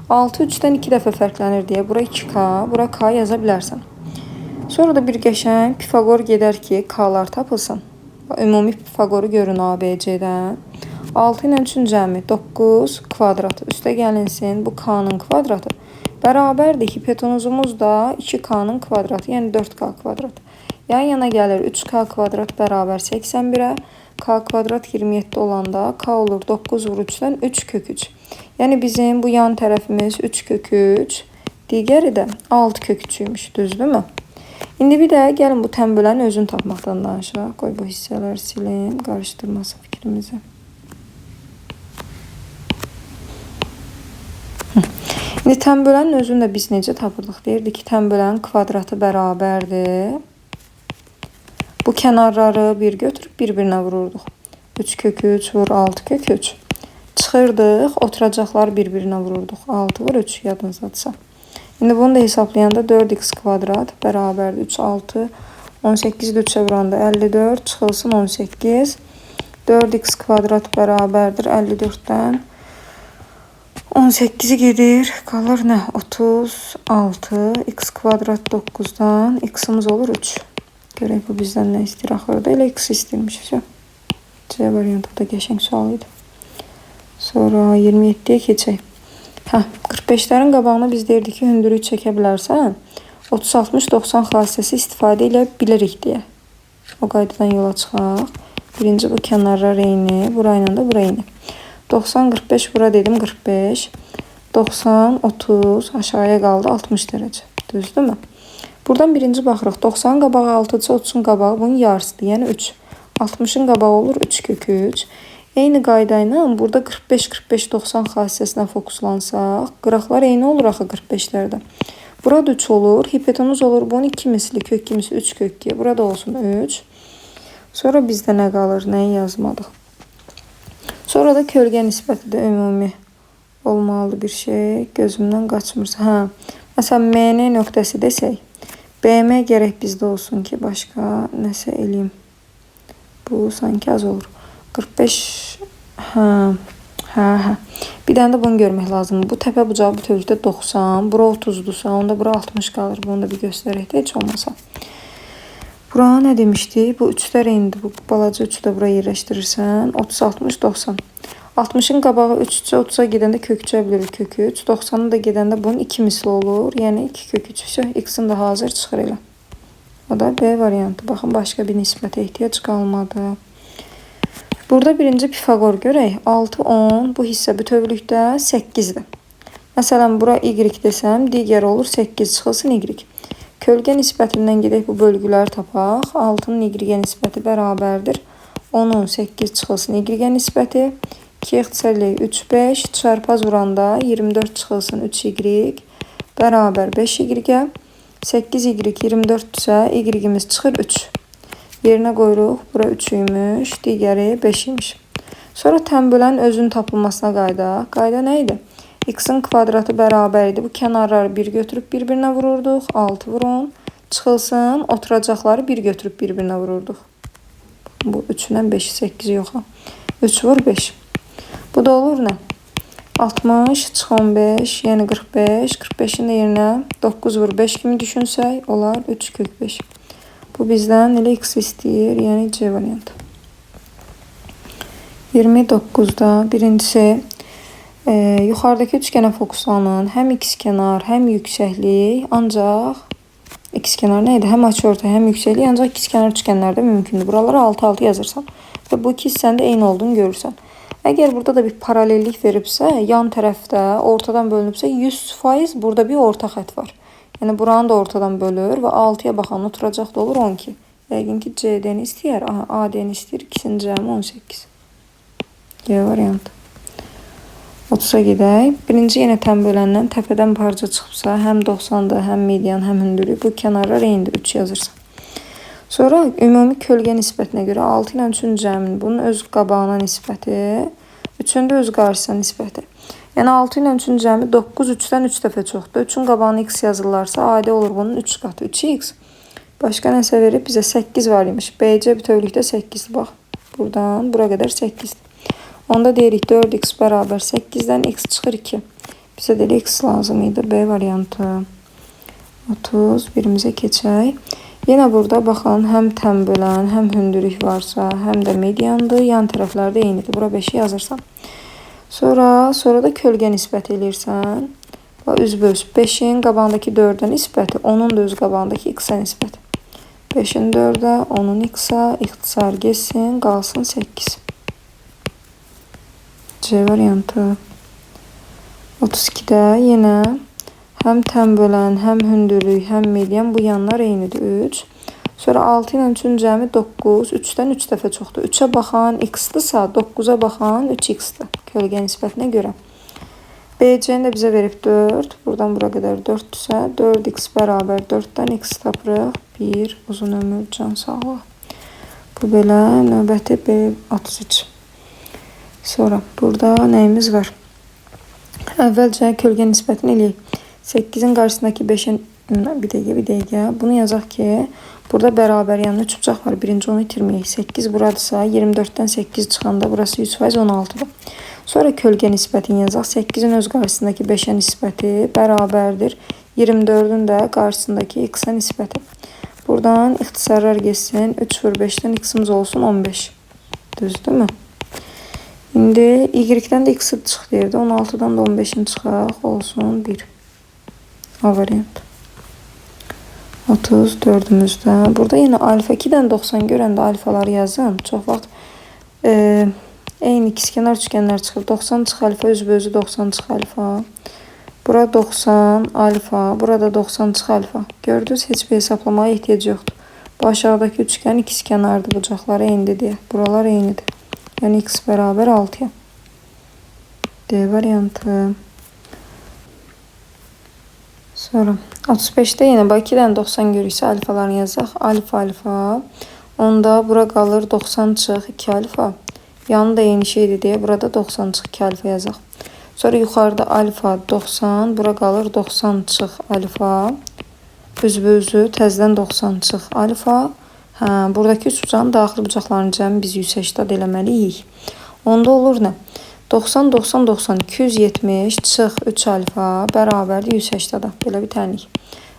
6 3-dən 2 dəfə fərqlənir deyə bura 2K, bura K yaza bilərsən. Sonra da bir qəşəng Pifagor gedər ki, K'lar tapılsın. Ümumi Pifagoru görün ABC-dən. 6 ilə 3-ün cəmi 9 kvadratı üstə gəlinsin. Bu K'nın kvadratı. Bərabərdir. Hipotenuzumuz da 2K'nın kvadratı, yəni 4K kvadratı. Yan-yana gəlir 3K kvadrat bərabər 81-ə. K kvadrat 27 olanda K olur 9 vur 3-dən 3 kök 3. Yəni bizim bu yan tərəfimiz 3 kök 3. Digəri də 6 kök 3'üymüş. Düzdürmü? İndi bir də gəlin bu tən bölənin özünü tapmaqdan danışaq. Qoy bu hissələr silim, qarışdırmasın fikrimizi. İndi tənbölənin özünü də biz necə tapırdıq? Deyirdik ki, tənbölənin kvadratı bərabərdir. Bu kənarları bir götürüb bir-birinə vururduq. 3 kök 3 vur 6 kök 3. Çıxırdıq, oturacaqları bir-birinə vururduq. 6 vur 3 yadınızdadırsa. İndi bunu da hesablayanda 4x kvadrat bərabərdir 3 6 18 3-ə vuranda 54 çıxılsın 18. 4x kvadrat bərabərdir 54-dən 18-i gedir. Qalır nə? 36. X kvadrat 9-dan x-imiz olur 3. Görək bu bizdən nə istəyir axırda. Elə x istəyirmiş. C variantı da qəşəng sual idi. Sonra 27-yə keçək. 45-lərin qabağına biz deyirdik ki, hündürlük çəkə bilərsən. 30 60 90 xassəsi istifadə ilə bilirik deyə. O qaydadan yola çıxaq. Birinci bu kənarlar eyni, burayla da bura eyni. 90 45 bura dedim 45. 90 30 aşağıya qaldı 60 dərəcə. Düzdürmü? Buradan birinci baxırıq. 90 qabağı 6-cı, 30-un qabağı bunun yarısıdır. Yəni 3. 60-ın qabağı olur 3 kök 3. Eyni qayda ilə burada 45-45-90 xassəsinə fokuslansaq, qıraqlar eyni olur axı 45-lərdə. Burada 3 olur, hipotenuz olur bunun 2 misli, kök 2 misli 3 kök 2. Burada olsun 3. Sonra bizdə nə qalır, nəyi yazmadıq. Sonra da kölgə nisbəti də ümumi olmalı bir şey. Gözümdən qaçmırsa. Məsələn, MN nöqtəsi desək, BM gərək bizdə olsun ki, başqa nəsə eləyim. Bu sanki az olur. 45 Bir dənə də bunu görmək lazımdır. Bu təpə bucağı bütövlükdə 90, bura 30-dursa, onda bura 60 qalır. Bunu da bir göstərək də heç olmasa. Bura nə demişdi? Bu 3-lər eynidir. Bu balaca 3-ü də bura yerləşdirirsən. 30 60 90. 60-ın qabağı 3-cə 30-a gedəndə kök 3-ə bilirik kök 3. 90-ı da gedəndə bunun 2 misli olur. Yəni 2 kök 3. X-in də hazır çıxır elə. O da B variantı. Baxın, başqa bir nisbətə ehtiyac qalmadı. Burada birinci Pifagor görək. 6, 10 bu hissə bütövlükdə 8-dir. Məsələn, bura y desəm, digər olur 8 çıxılsın y. Kölgə nisbətindən gedək bu bölgüləri tapaq. 6-nın y nisbəti bərabərdir. 10-un 8 çıxılsın y nisbəti. 2 ixtisarlı 3, 5 çarpaz vuranda 24 çıxılsın 3y bərabər 5y. 8y 24-dürsə y-imiz çıxır 3. Yerinə qoyuruq. Bura 3 imiş, digəri 5 imiş. Sonra tənbölənin özünün tapılmasına qayda. Qayda nə idi? X-in kvadratı bərabər idi. Bu kənarları bir götürüb bir-birinə vururduq. 6 vur 10. Çıxılsın, oturacaqları bir götürüb bir-birinə vururduq. Bu 3-dən 5, 8 yox. 3 vur 5. Bu da olur nə? 60 çıx 15, yəni 45. 45-in də yerinə 9 vur 5 kimi düşünsək, olar 3 kök 5. Bu bizdən elə x istəyir, yəni C variantı. 29-da birincisi yuxarıdakı üçgənə fokuslanın. Həm ikizkenar, həm yüksəklik, ancaq ikizkenar nə idi? Həm açıortay, həm yüksəklik, ancaq ikizkenar üçgənlərdə mümkündür. Buralara 6-6 yazırsan və bu iki hissəndə eyni olduğunu görürsən. Əgər burada da bir paralellik veribsə, yan tərəfdə ortadan bölünübsə 100% burada bir orta xət var. Yəni buranı da ortadan bölür və 6-ya baxan oturacaq da olur 12. Yəqin ki CD-ni istəyər, AD-ni istəyir, ikisinin cəmi 18. G variantı. 30-a gedək. Birinci yenə tənböləndən təpədən parça çıxıbsa, həm 90-dır, həm median, həm hündürlük. Bu kənarlar eynidir, 3 yazırsan. Sonra ümumi kölgə nisbətinə görə 6 ilə 3-ün cəminin bunun öz qabağına nisbəti, 3-ün də öz qarşısına nisbəti. Yəni 6 ilə 3-ün cəmi 9, 3-dən 3 dəfə çoxdur. 3-ün qabağına x yazırlarsa, adi olur bunun 3 qatı, 3x. Başqa nəsə verib bizə 8 var imiş. BC bütövlükdə 8-dir, bax. Buradan bura qədər 8-dir. Onda deyirik 4x bərabər 8-dən x çıxır 2. Bizə də x lazım idi, B variantı. 31-imizə keçək. Yenə burada baxın, həm tənbölən, həm hündürlük varsa, həm də mediandır. Yan tərəflərdə eynidir. Bura 5-i yazırsan. Sonra da kölgə nisbət eləyirsən. Üzbəüz 5-in qabağındakı 4-ə nisbəti, 10-un da öz qabağındakı x-ə nisbəti. 5-in 4-ə, 10-un x-ə, ixtisar geçsin, qalsın 8. C variantı. 32-də yenə həm tənbölən, həm hündürlük, həm median bu yanlar eynidir 3. Sonra 6 ilə 3-ün cəmi 9, 3-dən 3 dəfə çoxdur. 3-ə baxan x-dırsa, 9-a baxan 3x-dir kölgə nisbətinə görə. BC'ni də bizə verib 4. Buradan bura qədər 4-dürsə, 4x bərabər 4-dən x tapırıq. 1, uzun ömür, can sağlığı. Bu belə, növbəti B33. Sonra burada nəyimiz var? Əvvəlcə kölgə nisbətini eləyək. 8-in qarşısındakı 5-in, bir dəqiqə. Bunu yazaq ki, burada bərabər yanına 3 bucaq var. Birinci onu itirməyək. 8 buradırsa, 24-dən 8 çıxanda burası 100% 16-dır. Sonra kölgə nisbətini yazaq. 8-in öz qarşısındakı 5-ə nisbəti bərabərdir. 24-ün də qarşısındakı x-ə nisbəti. Buradan ixtisarlar geçsin. 3 vur 5-dən x-imiz olsun 15. Düzdürmü? İndi y-dən də x-i çıx deyirdi. 16-dan da 15-in çıxaq olsun 1. A variant. 34-ümüzdə. Burada yenə alfa 2-dən 90 görəndə alfaları yazın. Çox vaxt eyni ikizkenar üçgenler çıxır. 90 çıx alfa, üzbözü 90 çıx alfa. Burada 90 alfa, burada 90 çıx alfa. Gördünüz, heç bir hesaplamaya ehtiyac yoxdur. Bu aşağıdaki üçgen ikizkenardır, bucaqları eynidir deyə. Buralar eynidir. Yəni x bərabər 6-ya. D variantı. Sonra 35'te yine bak 2'den 90 görürsə alfalarını yazaq. Alfa alfa. Onda bura qalır 90 çıx 2 alfa. Yanı da eyni şeydir deyə burada 90 çıx 2 alfa yazaq. Sonra yuxarıda alfa 90, bura qalır 90 çıx alfa. Üzbözü təzədən 90 çıx alfa. Buradakı üç bucağın daxili bucaqlarını cəmi biz 180 eləməliyik. Onda olur nə? 90, 90, 90, 270 çıx 3 alfa bərabərdir 180-da. Belə bir tənlik.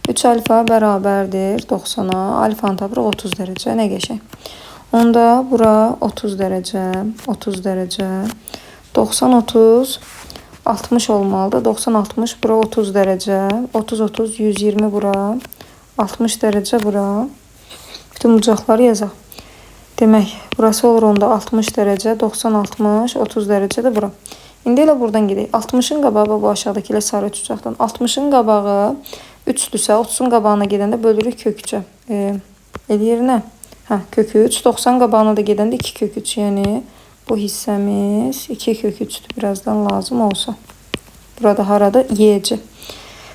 3 alfa bərabərdir 90-a. Alfanı tapırıq 30 dərəcə. Nə qəşəng. Onda bura 30 dərəcə, 30 dərəcə. 90, 30, 60 olmalıdır. 90, 60, bura 30 dərəcə. 30, 30, 120 bura. 60 dərəcə bura. Bütün bucaqları yazaq. Demək, burası olur onda 60 dərəcə, 90, 60, 30 dərəcə də bura. İndi elə buradan gedək. 60-ın qabağı bu aşağıdakı ilə sarı üç bucaqdan. 60-ın qabağı 3-dürsə, 30-un qabağına gedəndə bölürük kök 3-ə. Eləyir nə? Kök 3. 90 qabağına da gedəndə 2 kök 3. Yəni bu hissəmiz 2 kök 3-dür. Birazdan lazım olsa. Burada harada? Y-ci.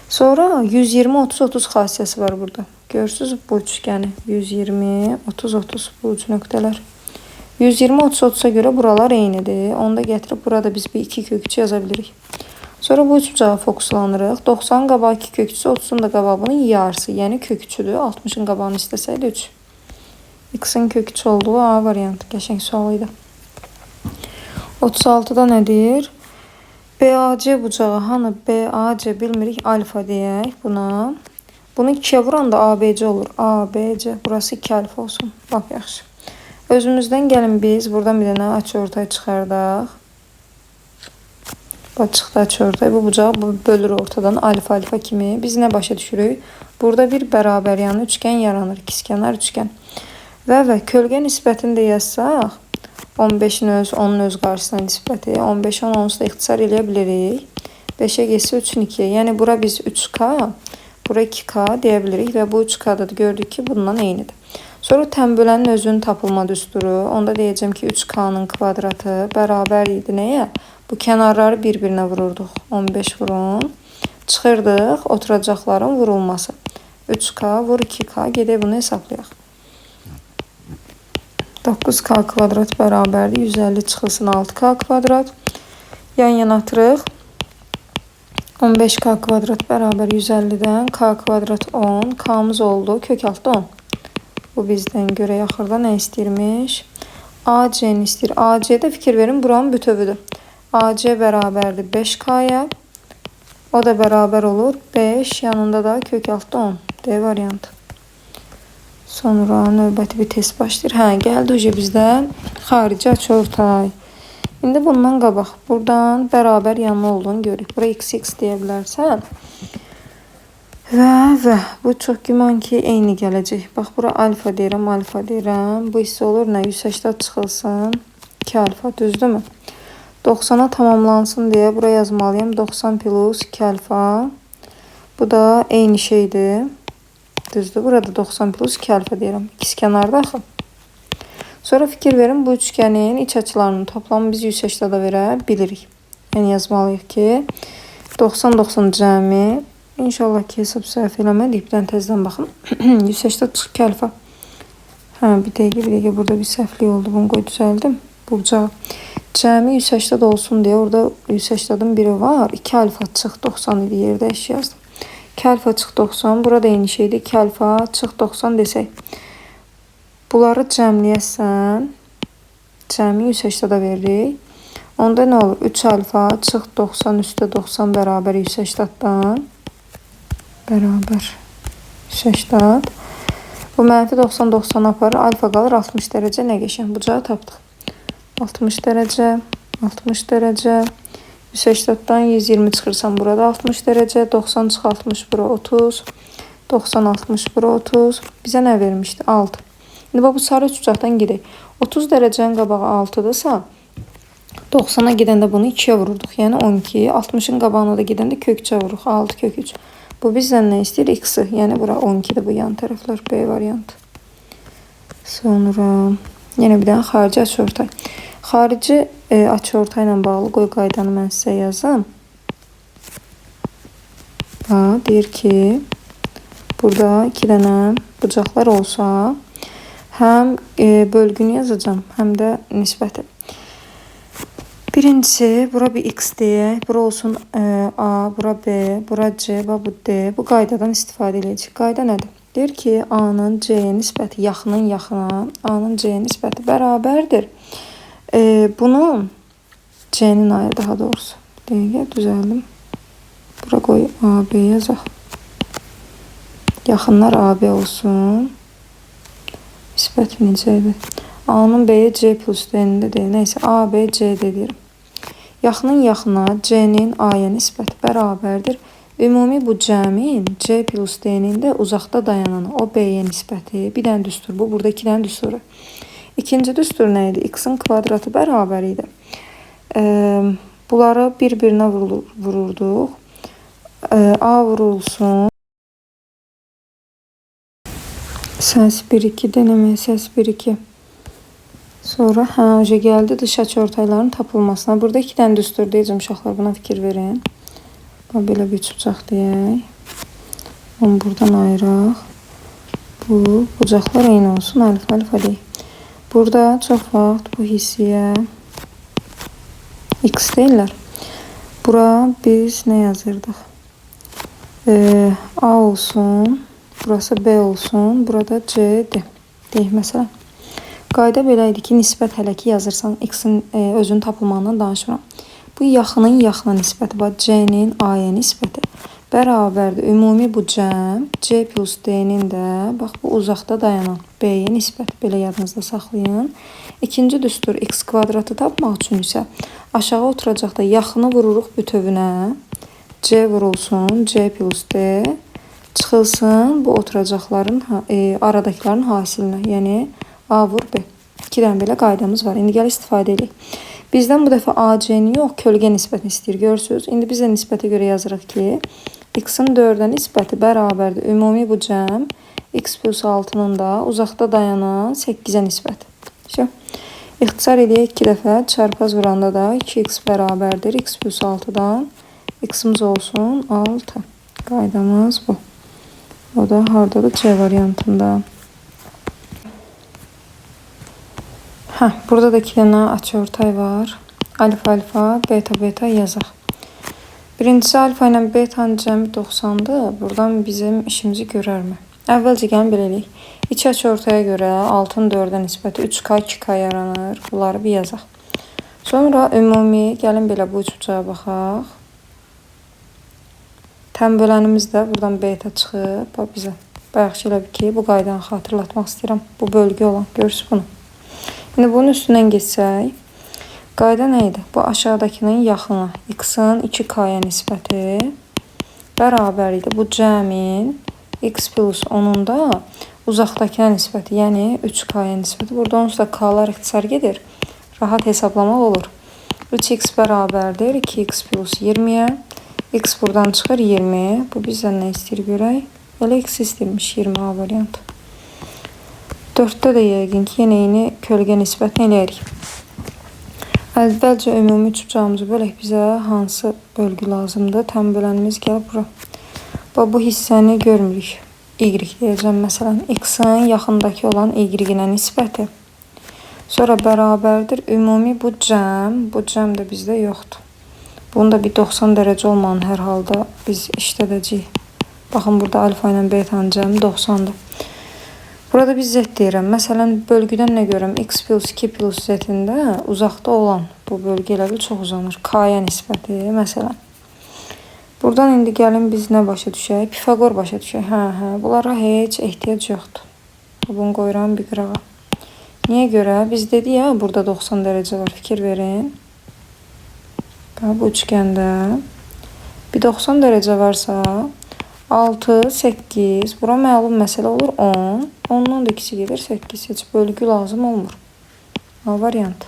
Sonra 120, 30, 30 xassiyəsi var burada. Görürsünüz bu üçgəni. 120, 30, 30 bu uc nöqtələr. 120, 30, 30'a görə buralar eynidir. Onda gətirib burada biz bir 2 kök 3 yaza bilirik. Sonra bu üç bucağa fokuslanırıq. 90 qabağı 2 kök 3, 30'un da qabağının yarısı. Yəni kök 3'üdür. 60'ın qabağını istəsəydi 3. X'in kök 3 olduğu A variantı. Qəşəng sual idi. 36'da nədir? BAC bucağı. Hanı BAC bilmirik. Alfa deyək buna. Bunu 2'ye vuranda ABC olur. ABC. Burası 2 alfa olsun. Bak yaxşı. Özümüzdən gəlin biz buradan bir dənə açıortay çıxardaq. Bax çıxdı açıortay. Bu bucağı bölür ortadan alfa alfa kimi. Biz nə başa düşürük? Burada bir bərabər yanı üçgen yaranır. İkizkenar üçgen. Və kölgə nisbətini də yazsaq 15'in öz, 10'un öz qarşısına nisbəti. 15, 10, 10'u da ixtisar eləyə bilirik. 5'e geçsə 3'ün 2'ye. Yəni bura biz 3K, bura 2K deyə bilirik və bu 3K'da da gördük ki bundan eynidir. Sonra tənbölənin özünün tapılma düsturu. Onda deyəcəm ki 3K'nın kvadratı bərabər idi nəyə? Bu kənarları bir-birinə vururduq. 15 vurun. Çıxırdıq oturacaqların vurulması. 3K vur 2K. Gedək bunu hesablayaq. 9K kvadrat bərabərdir. 150 çıxılsın 6K kvadrat. Yan-yana atırıq. 15K kvadrat bərabər 150'dən K kvadrat 10. K'mız oldu. Kök altı 10. Bu bizdən görə axırda nə istəyirmiş? AC-ni istəyir. AC-də fikir verin, buranın bütövüdür. AC bərabərdir 5K'ya. O da bərabər olur 5. Yanında da kök altı 10. D variantı. Sonra növbəti bir test başlayır. Gəldi bizdə xarici açıortay. İndi bundan qabaq buradan bərabər yanlı olduğunu görürük. Bura x deyə bilərsən. Və bu çox güman ki eyni gələcək. Bax bura alfa deyirəm, alfa deyirəm. Bu hissə olur nə? 180 çıxılsın 2 alfa, düzdürmü? 90'a tamamlansın deyə bura yazmalıyım. 90 plus 2 alfa. Bu da eyni şeydir. Düzdür. Burada 90 plus 2 alfa deyirəm. İkizkənarda axı. Sonra fikir verin, bu üçgenin iç açılarının toplamı biz 180'da verə bilirik. Yəni yazmalıyıq ki 90-90 cəmi. İnşallah ki, hesab səhv eləmədik. Bir dənə təzədən baxın. 180 çıxır ki, alfa. Hə, bir dəqiqə. Burada bir səhvlik oldu. Bunu qoy düzəldim. Bu bucağı. Cəmi 180 olsun deyə orada 180-ın biri var. 2 alfa çıx 90 idi. Yerdə eş yazdım. 2 alfa çıx 90. Burada eyni şeydir. 2 alfa çıx 90 desək. Bunları cəmləyəsən. Cəmi 180-da veririk. Onda nə olur? 3 alfa çıx 90 üstə 90 bərabər 180-dan. Bərabər 180. Bu mənfi 90-90 aparır. Alfa qalır 60 dərəcə. Nə qəşəng? Bucağı tapdıq. 60 dərəcə. 60 dərəcə. 180-dan 120 çıxırsan burada 60 dərəcə. 90 çıx 60 bura 30. 90 60 bura 30. Bizə nə vermişdi? 6. İndi bu sarı üçbucaqdan gedək. 30 dərəcənin qabağı 6-dırsa 90-a gedəndə bunu 2-yə vururduq. Yəni 12. 60-ın qabağına da gedəndə kökçə vururuq. 6 kök 3. Bu bizdən nə istəyir? X-i. Yəni bura 12-dir bu yan tərəflər. B variantı. Sonra yenə bir dənə xarici açıortay. Xarici açıortay ilə bağlı qoy qaydanı mən sizə yazım. Deyir ki, burada 2 dənə bucaqlar olsa, həm bölgünü yazacağım, həm də nisbəti. Birincisi, bura bir x deyək, bura olsun A, bura B, bura C, bu D. Bu qaydadan istifadə edəcək. Qayda nədir? Deyir ki, A-nın C-yə nisbəti yaxının yaxına, A-nın C-yə nisbəti bərabərdir. Bunu C-nin ayı daha doğrusu. Dəqiqə düzəldim. Bura qoy A, B yazaq. Yaxınlar A, B olsun. Nisbəti necədir? A-nın B-yə C plus D-nində deyil. Neysə, A, B, C deyir. Yaxının yaxına C-nin A-ya nisbəti bərabərdir. Ümumi bu cəmin C plus D-nin də uzaqda dayanan o B-yə nisbəti. Bir dənə düstur bu. Burada 2 dənə düsturu. İkinci düstur nə idi? X-in kvadratı bərabər idi. Bunları bir-birinə vururduq. A vurulsun. Səs 1-2 denəmə, səs 1-2. Sonra öcə gəldi dış açıortayların tapılmasına. Burada 2 dənə düstur deyəcəm uşaqlar, buna fikir verin. Belə bir bucaq deyək. Onu buradan ayıraq. Bu bucaqlar eyni olsun, alfa deyək. Burada çox vaxt bu hissiyə x deyirlər. Bura biz nə yazırdıq? A olsun, burası B olsun, burada C-dir. Deyək məsələn. Qayda belə idi ki, nisbət hələ ki yazırsan, x-in özünün tapılmağından danışmıram. Bu yaxının yaxına nisbəti var, C-nin A-ya nisbəti bərabərdir. Ümumi bu cəm, C plus D-nin də, bax bu uzaqda dayanan B-yə nisbəti, belə yadınızda saxlayın. İkinci düstur x kvadratı tapmaq üçün isə aşağı oturacaqda yaxını vururuq bütövünə, C vurulsun, C plus D, çıxılsın bu oturacaqların, aradakıların hasilinə, yəni A vur B. 2 dənə belə qaydamız var. İndi gəl istifadə edək. Bizdən bu dəfə AC-ni yox, kölgə nisbətini istəyir. Görürsünüz. İndi biz də nisbətə görə yazırıq ki, x-in 4-ə nisbəti bərabərdir. Ümumi bu cəm x plus 6-nın da uzaqda dayanan 8-ə nisbəti. İxtisar edək 2 dəfə. Çarpaz vuranda da 2x bərabərdir. X plus 6-dan x-imiz olsun 6. Qaydamız bu. O da hardadır? C variantında. Burada da 2 dənə açıortay var. Alfa alfa, beta beta yazaq. Birincisi alfa ilə betanın cəmi 90-dır. Buradan bizim işimizi görərmi? Əvvəlcə gəlin belə eləyək. İki açıortaya görə 6-nın 4-ə nisbəti 3K 2K yaranır. Bunları bir yazaq. Sonra ümumi gəlin belə bu üçbucağa baxaq. Tənbölənimiz də buradan beta çıxıb. Bax bizə. Bayaqçı elə ki, bu qaydanı xatırlatmaq istəyirəm. Bu bölgə olan. Görürsünüz bunu. İndi bunun üstündən geçsək, qayda nə idi? Bu aşağıdakının yaxını, x-in 2k-ya nisbəti bərabər idi. Bu cəmin x plus 10-un da uzaqdakına nisbəti, yəni 3k-ya nisbəti. Burada onsuz da k-lar ixtisar gedir. Rahat hesablamaq olur. 3x bərabərdir 2x plus 20-yə. X buradan çıxır 20. Bu bizdən nə istəyir görək? Elə x istəyirmiş 20 variantı. 4-də də yəqin ki, yenə eyni kölgə nisbətini eləyərik. Əvvəlcə ümumi üçbucağımızı bölək, bizə hansı bölgü lazımdır? Təm bölənimiz gəl bura. Bu hissəni görmürük. Y deyəcəm məsələn. X-in yaxındakı olan Y-nə nisbəti. Sonra bərabərdir. Ümumi bu cəm də bizdə yoxdur. Bunu da bir 90 dərəcə olmanın hər halda biz işlədəcəyik. Baxın, burada alfa ilə betanın cəmi 90-dır. Burada biz z deyirəm. Məsələn, bölgüdən nə görürəm? X plus 2 plus z-ində uzaqda olan bu bölgü elə bil çox uzanır. K-yə nisbəti, məsələn. Buradan indi gəlin biz nə başa düşək? Pifagor başa düşək. Bunlara heç ehtiyac yoxdur. Bunu qoyuram bir qırağa. Niyə görə? Biz dedik ya, burada 90 dərəcə var. Fikir verin. Bu üçgəndə bir 90 dərəcə varsa 6, 8, bura məlum məsələ olur 10. 10-dan da 2-si gedir 8. Heç bölgü lazım olmur. Variant.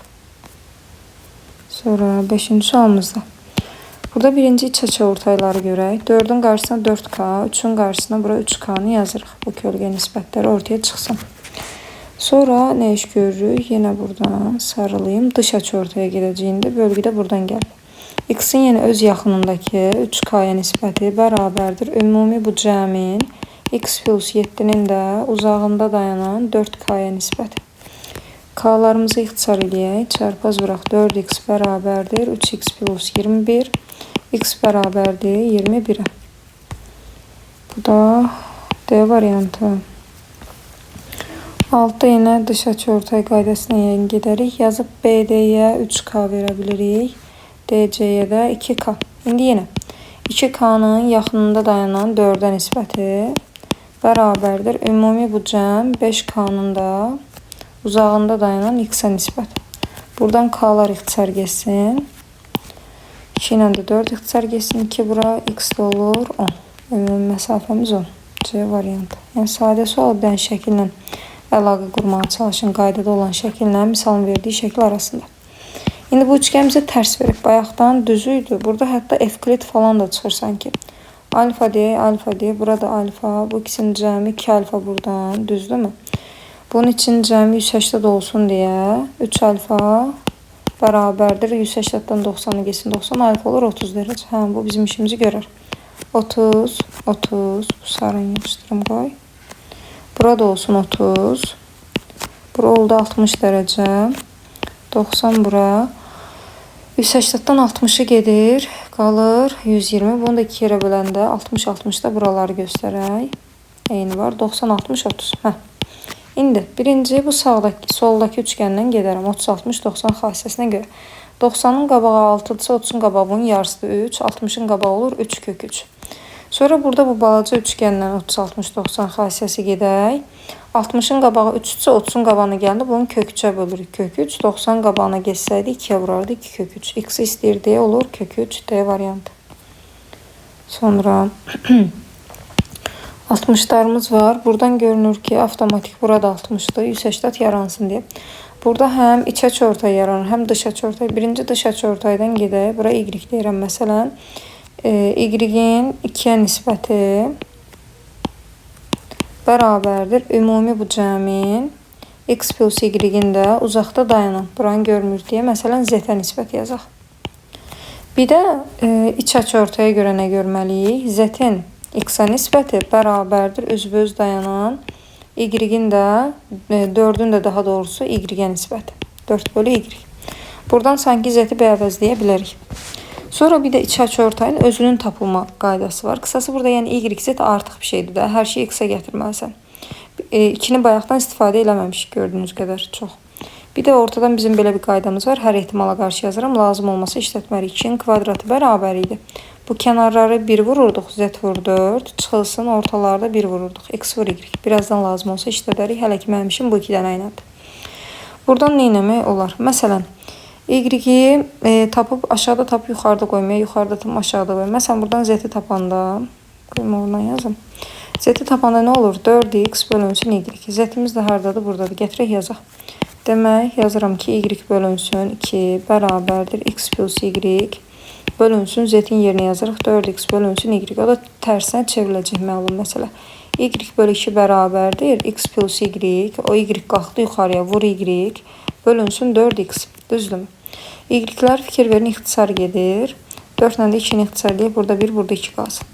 Sonra 5-ci sualımızda. Burada birinci iç açıortayları görək. 4-ün qarşısına 4K, 3-ün qarşısına bura 3K-nı yazırıq. Bu kölgə nisbətləri ortaya çıxsın. Sonra nə iş görürük? Yenə buradan sarılayım. Dış açıortaya gedəcəyində bölgüdə buradan gəlir. X-in yenə öz yaxınındakı 3K-ya nisbəti bərabərdir. Ümumi bu cəmin X plus 7-nin də uzağında dayanan 4K-ya nisbəti. K-larımızı ixtisar eləyək. Çarpaz vuraq 4X bərabərdir. 3X plus 21. X bərabərdir 21-ə. Bu da D variantı. 6 yenə dış açıortay qaydasına yayın gedərik. Yazıb BD-yə 3K verə bilirik. DC-yə də 2K. İndi yenə 2K-nın yaxınında dayanan 4-ə nisbəti bərabərdir. Ümumi bu cəm 5K-nın da uzağında dayanan X-ə nisbət. Buradan K-lar ixtisar geçsin. 2 ilə də 4 ixtisar geçsin. 2 bura X də olur 10. Ümumi məsafəmiz 10. C variantı. Yəni sadə sual bir dənə şəkillə əlaqə qurmağa çalışın. Qaydada olan şəkillə misalın verdiyi şəkil arasında. İndi bu üçgən bizə tərs verib. Bayaqdan düzü idi. Burada hətta Evklit falan da çıxır sanki. Alfa deyək, burada alfa. Bu ikisinin cəmi 2 alfa buradan. Düzdürmü? Bunun için cəmi 180 olsun deyə 3 alfa bərabərdir. 180-dən 90-ı geçsin. 90 alfa olur 30 dərəcə. Bu bizim işimizi görər. 30. Bu sarını yapışdırım qoy. Burada olsun 30. Bura oldu 60 dərəcə. 90 bura. 180-dən 60-ı gedir. Qalır 120. Bunu da 2 yerə böləndə 60-60-da buraları göstərək. Eyni var. 90-60-30. İndi birinci bu sağdaki, soldaki üçgəndən gedərəm. 30-60-90 xassəsinə görə. 90-ın qabağı 6-dırsa 30-un qabağı bunun yarısıdır 3. 60-ın qabağı olur 3 kök 3. Sonra burada bu balaca üçgəndən 30-60-90 xassəsi gedək. 60-ın qabağı 3-dürsə 30-un qabağına gəldi. Bunun kök 3-ə bölürük. Kök 3. 90 qabağına geçsəydi 2-yə vurardı. 2 kök 3. X istəyir D olur. Kök 3 D variantı. Sonra 60'larımız var. Buradan görünür ki avtomatik burada 60'dır. 180 yaransın diye. Burada həm iç açıortay yaranır, həm dış açıortay. Birinci dış açıortaydan gedək. Bura Y deyirəm məsələn. Y-in 2-yə nisbəti bərabərdir. Ümumi bu cəmin X plus Y-in də uzaqda dayanan. Buranı görmür deyə məsələn Z-ə nisbət yazaq. Bir də iç açıortaya görə nə görməliyik? Z-in X-a nisbəti bərabərdir. Üzbəüz dayanan Y-in də 4-ün də daha doğrusu Y-ə nisbəti. 4 bölü Y. Buradan sanki Z-i əvəzləyə bilərik. Sonra bir də iç açıortayın özünün tapılma qaydası var. Qısası burada yəni Y-Z artıq bir şeydir də. Hər şeyi X-a gətirməlisən. 2-ni bayaqdan istifadə eləməmişik gördüyünüz qədər çox. Bir də ortadan bizim belə bir qaydamız var. Hər ehtimala qarşı yazıram. Lazım olmasa işlətməliyik. 2-nin kvadratı bərabər idi. Bu kənarları 1 vururduq. Z vur 4. Çıxılsın ortalarda 1 vururduq. X vur Y. Birazdan lazım olsa işlədərik. Hələ ki mənim işim bu 2 dənə ilə. Buradan nə etmək olar? Məsələn, Y-i tapıb aşağıda tapıb yuxarıda qoymaya, yuxarıda tapıb aşağıda qoymaya. Məsələn, buradan Z-i tapanda, qoyma oradan yazım. Z-i tapanda nə olur? 4x bölünsün Y. Z-imiz də haradadır? Buradadır. Gətirək yazaq. Demək, yazıram ki, Y bölünsün 2 bərabərdir. X plus Y bölünsün. Z-in yerinə yazırıq. 4x bölünsün Y. O da tərsinə çevriləcək məlum məsələ. Y bölü 2 bərabərdir. X plus Y. O Y qalxdı yuxarıya. Vur Y. Bölünsün 4x. Düzdürmü? Y-lər fikir verin ixtisar gedir. 4 ilə də 2-ni ixtisar edib. Burada 1, burada 2 qalsın.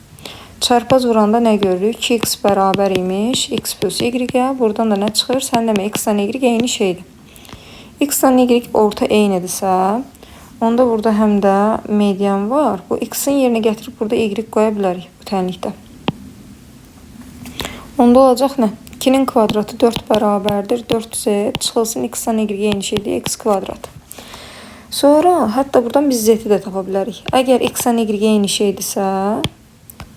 Çarpaz vuranda nə görürük? 2x bərabər imiş. X plus y-ə. Buradan da nə çıxır? Sən demə x-dan y eyni şeydir. X-dan y orta eynidirsə, onda burada həm də median var. Bu x-in yerinə gətirib burada y qoya bilərik bu tənlikdə. Onda olacaq nə? 2-nin kvadratı 4 bərabərdir. 4z çıxılsın x-dan y eyni şeydir. X kvadratı. Sonra hətta buradan biz z-i də tapa bilərik. Əgər x-dan y eyni şeydirsə,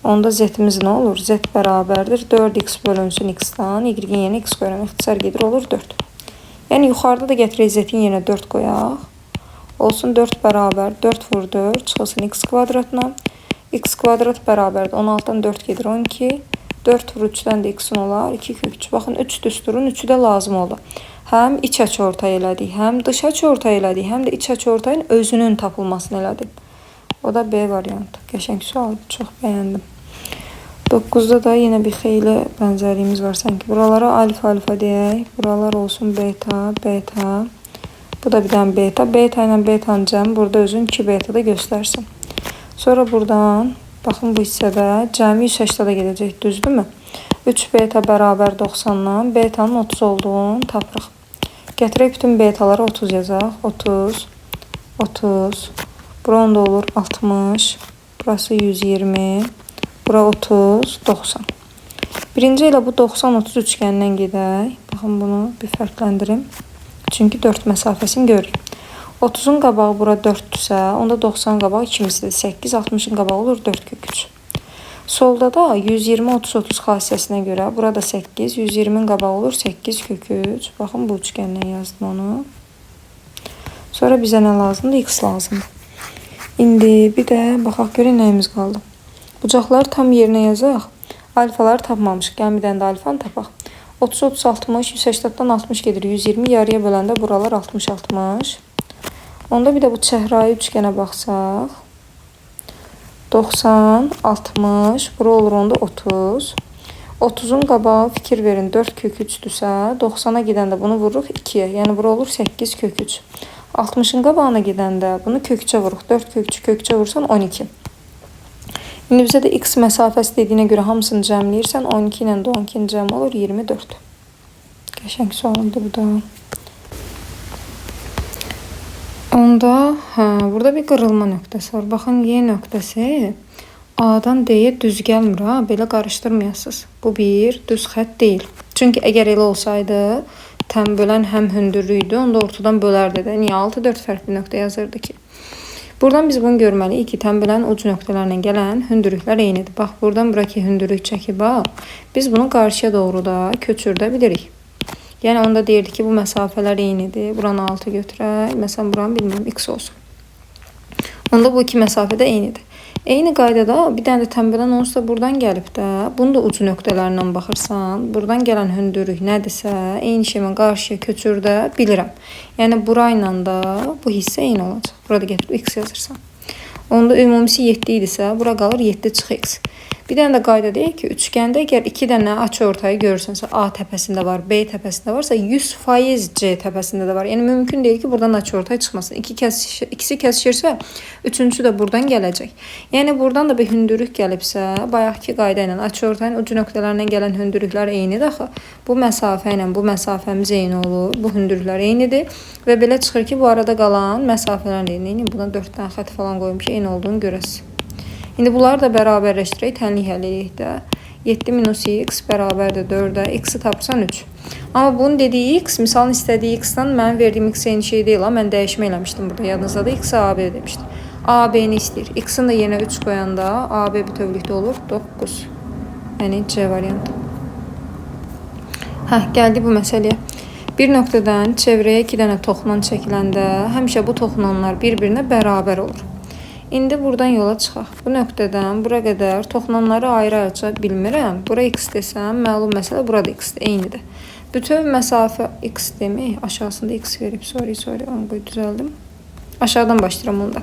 onda z-imiz nə olur? Z bərabərdir. 4x bölünsün x-dan. Y-in yerinə x qoyuram. İxtisar gedir olur 4. Yəni yuxarıda da gətirək z-in yerinə 4 qoyaq. Olsun 4 bərabər 4 vur 4 çıxılsın x kvadratına. X kvadrat bərabərdir. 16-dan 4 gedir 12. 4 vur 3-dən də x-in olar 2 kök 3. Baxın 3 düsturun 3-ü də lazım oldu. Həm iç açıortay elədik, həm dış açıortay elədik, həm də iç açıortayın özünün tapılmasını elədik. O da B variantı. Qəşəng sual, çox bəyəndim. 9-da da yenə bir xeyli bənzərliyimiz var sanki. Buralara alfa deyək. Buralar olsun beta, beta. Bu da bir dənə beta. Beta ilə betanın cəmi burada özün 2 beta da göstərsin. Sonra buradan, baxın bu hissədə cəmi 180-da gedəcək, düzdürmü? 3 beta bərabər 90-dan betanın 30 olduğunu tapırıq. Gətirək bütün betaları 30 yazaq. 30, 30. Bura onda olur 60. Burası 120. Bura 30, 90. Birinci ilə bu 90-30 üçgənindən gedək. Baxın bunu bir fərqləndirim. Çünki 4 məsafəsini görürük. 30-un qabağı bura 4-dürsə, onda 90-ın qabağı ikimisidir. 8, 60-ın qabağı olur 4 kök 3. Solda da 120-30-30 xassəsinə görə burada 8, 120-nin qabağı olur 8 kök 3. Baxın bu üçgəndən yazdım onu. Sonra bizə nə lazımdır? X lazımdır. İndi bir də baxaq görək nəyimiz qaldı. Bucaqları tam yerinə yazaq. Alfaları tapmamışıq. Gəlin bir dənə də alfanı tapaq. 30, 30, 60, 180-dan 60 gedir. 120 yarıya böləndə buralar 60, 60. Onda bir də bu çəhrayı üçgənə baxsaq. 90, 60, bura olur onda 30. 30-un qabağı fikir verin 4 kök 3-dürsə, 90-a gedəndə bunu vururuq 2-yə. Yəni bura olur 8 kök 3. 60-ın qabağına gedəndə bunu kök 3-ə vururuq. 4 kök 3 kök 3-ə vursan 12. İndi bizə də x məsafəsi dediyinə görə hamısını cəmləyirsən. 12 ilə də 12-nin cəmi olur 24. Qəşəng sualdır bu da. Onda burada bir qırılma nöqtəsi var. Baxın Y nöqtəsi A-dan D-yə düz gəlmir. Belə qarışdırmayasınız. Bu bir düz xətt deyil. Çünki əgər elə olsaydı təm bölən həm hündürlüydü. Onda ortadan bölərdi də. Niyə 6-4 fərqli nöqtə yazırdı ki? Buradan biz bunu görməliyik ki, təm bölən ucu nöqtələrlə gələn hündürlüklər eynidir. Bax, buradan buraki hündürlük çəkib, biz bunu qarşıya doğru da köçürdə bilirik. Yəni, onda deyirdik ki, bu məsafələr eynidir. Buranı 6 götürək. Məsələn, buranı bilmirəm, x olsun. Onda bu iki məsafə də eynidir. Eyni qaydada bir dənə də təm bölən onsuz da buradan gəlib də, bunu da ucu nöqtələrindən baxırsan, buradan gələn hündürlük nədirsə, eyni şeyin qarşıya köçürdə bilirəm. Yəni, burayla da bu hissə eyni olacaq. Burada gətirib x yazırsan. Onda ümumisi 7 idisə, bura qalır 7 çıx x. Bir dənə də qayda deyək ki, üçgəndə əgər 2 dənə açıortayı görürsənsə, A təpəsində var, B təpəsində varsa, 100% C təpəsində də var. Yəni, mümkün deyil ki, buradan açıortay çıxmasın. İkisi kəsişirsə, üçüncüsü də buradan gələcək. Yəni, buradan da bir hündürlük gəlibsə, bayaqki qayda ilə açıortayın ucu nöqtələrindən gələn hündürlüklər eynidir axı. Bu məsafə ilə bu məsafəmiz eyni olur, bu hündürlüklər eynidir və belə çıxır ki, bu arada qalan məsafələr eyni. Buna 4 dənə xətt falan qoymuş, eyni olduğunu görəsiz. İndi bunları da bərabərləşdirək, tənlik həll edək də. 7 minus x bərabərdir 4-ə, x-i tapırsan 3. Amma bunun dediyi x, misalın istədiyi x-dan mənim verdiyim x eyni şey deyil. Mən dəyişmə eləmişdim burada, yadınızda da x-i AB demişdim. AB-ni istəyir. X-in də yenə 3 qoyanda AB bütövlükdə olur 9. Yəni C variantı. Gəldi bu məsələyə. Bir nöqtədən çevrəyə 2 dənə toxunan çəkiləndə həmişə bu toxunanlar bir-birinə bərabər olur. İndi buradan yola çıxaq. Bu nöqtədən bura qədər toxunanları ayrı-ayrıca bilmirəm. Bura x desəm, məlum məsələ burada x-dir, eynidir. Bütöv məsafə x demək, aşağısında x verib, sorry, onu qoy düzəldim. Aşağıdan başlayıram onda.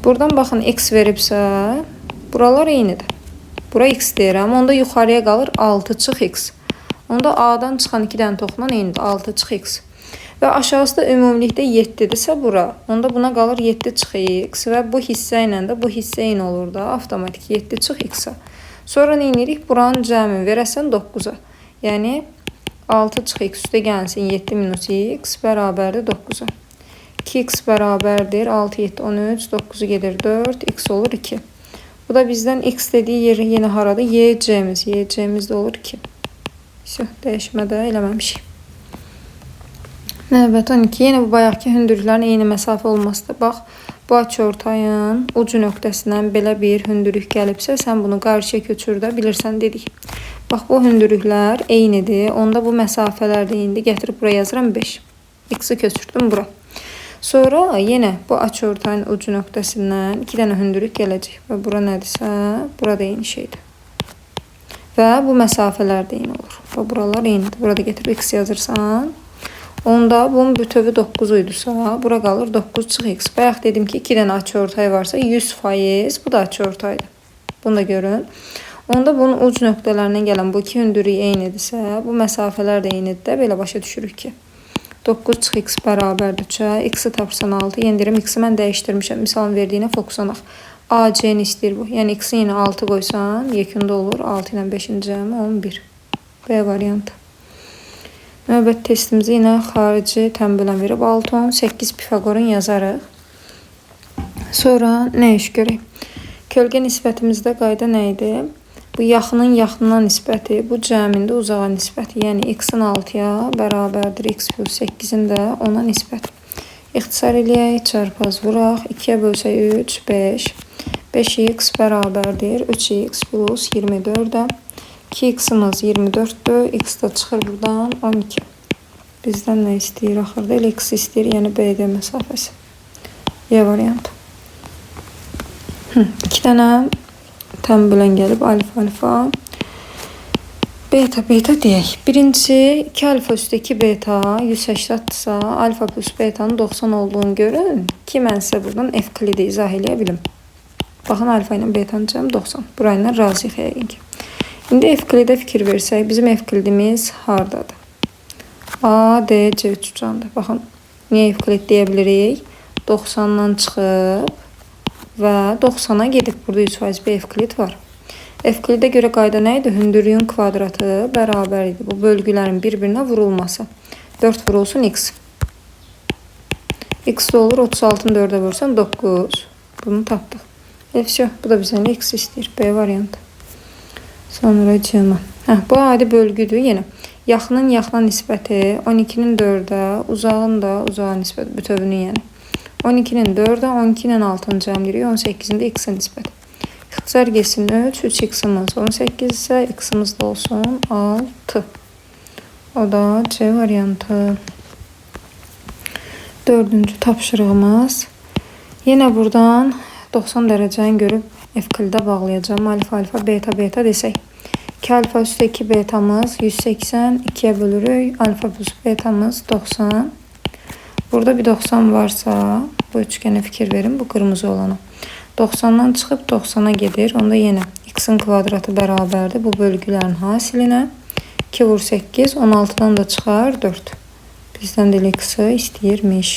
Buradan baxın, x veribsə, buralar eynidir. Bura x deyirəm, onda yuxarıya qalır 6 çıx x. Onda A-dan çıxan 2 dənə toxunan eynidir, 6 çıx x. Və aşağısı da ümumilikdə 7-dirsə bura. Onda buna qalır 7 çıx x və bu hissə ilə də bu hissə eyni olur da. Avtomatik 7 çıx x-a. Sonra nə edirik? Buranın cəmini verəsən 9-a. Yəni 6 çıx x üstə gəlsin 7 minus x bərabərdir 9-a. 2x bərabərdir 6, 7, 13, 9-u gedir 4, x olur 2. Bu da bizdən x dediyi yeri yenə haradır? YC-miz. YC-miz də olur 2. Dəyişmə də eləməmişik. Növbət 12. Yenə bu bayaqki hündürlüklərin eyni məsafə olmasıdır. Bax, bu açıortayın ucu nöqtəsindən belə bir hündürlük gəlibsə, sən bunu qarşıya köçür də bilirsən dedik. Bax, bu hündürlüklər eynidir. Onda bu məsafələr də indi gətirib buraya yazıram 5. X-i köçürdüm bura. Sonra yenə bu açıortayın ucu nöqtəsindən 2 dənə hündürlük gələcək. Və bura nədirsə, burada eyni şeydir. Və bu məsafələr də eyni olur. Və buralar eynidir. Burada getirib x yazırsan. Onda bunun bütövi 9 idiysə, bura qalır 9 çıx x. Bayaq dedim ki, 2 dənə açıortay varsa 100%, bu da açıortaydır. Bunu da görün. Onda bunun uc nöqtələrindən gələn bu iki hündürlük eynidirsə, bu məsafələr də eynidir də, belə başa düşürük ki. 9 çıx x bərabərdir 3-ə. X-i tapırsan 6. Yendirim x-i mən dəyişdirmişəm. Misalın verdiyinə fokuslanaq. AC-ni istəyir bu. Yəni x-i yenə 6 qoysan, yekunda olur. 6 ilə 5-in cəmi 11. B variantı. Növbət testimizi yenə xarici tənbələn verib 6, 10, 8 Pifaqorun yazarıq. Sonra nə iş görək? Kölgə nisbətimizdə qayda nə idi? Bu yaxının yaxınına nisbəti, bu cəmində uzağa nisbəti. Yəni x-in 6-ya bərabərdir x plus 8-in də 10-a nisbəti. İxtisar eləyək, çarpaz vuraq. 2-yə bölsək 3, 5. 5x bərabərdir 3x plus 24-də. 2x-imiz 24-dür. X da çıxır buradan 12. Bizdən nə istəyir axırda? Elə x istəyir, yəni BD məsafəsi. Y variantı. 2 dənə tənbələn gəlib alfa alfa beta beta deyək. Birincisi 2 alfa üstü 2 beta 180-dırsa alfa plus betanın 90 olduğunu görün ki mən sizə buradan F-klidi izah eləyə bilim. Baxın alfa ilə betanın cəmi 90. Burayla razıyıq yəqin ki. İndi F-klidə fikir versək bizim F-klidimiz hardadır? A, D, C üçcandır. Baxın niyə F-klid deyə bilirik? 90-dan çıxıb və 90-a gedib. Burada 100% bir F-klid var. F-klidə görə qayda nə idi? Hündürlüyün kvadratı bərabər idi. Bu bölgülərin bir-birinə vurulması. 4 vurulsun x. X də olur 36-nı 4-ə vursan 9. Bunu tapdıq. F-şö. Bu da bizdən x istəyir. B variantı. Sonra cəmə. Bu adi bölgüdür. Yenə yaxının yaxına nisbəti 12-nin 4-ə, uzağın da uzağa nisbəti. Bütövünü yəni. 12-nin 4-ə, 12 ilə 6-nı cəmləyirik. 18-in də x-in nisbəti. İxtisar geçsin 3, 3x-imiz 18 isə x-imiz də olsun 6. O da C variantı. 4-cü tapşırığımız. Yenə buradan 90 dərəcəni görüb F-klidə bağlayacağım. Alfa alfa beta beta desək. 2 alfa üstə 2 betamız 180, 2-yə bölürük. Alfa plus betamız 90. Burada bir 90 varsa bu üçgənə fikir verin. Bu qırmızı olanı. 90-dan çıxıb 90-a gedir. Onda yenə x-in kvadratı bərabərdir bu bölgülərin hasilinə. 2 vur 8, 16-dan da çıxar 4. Bizdən də x-i istəyirmiş.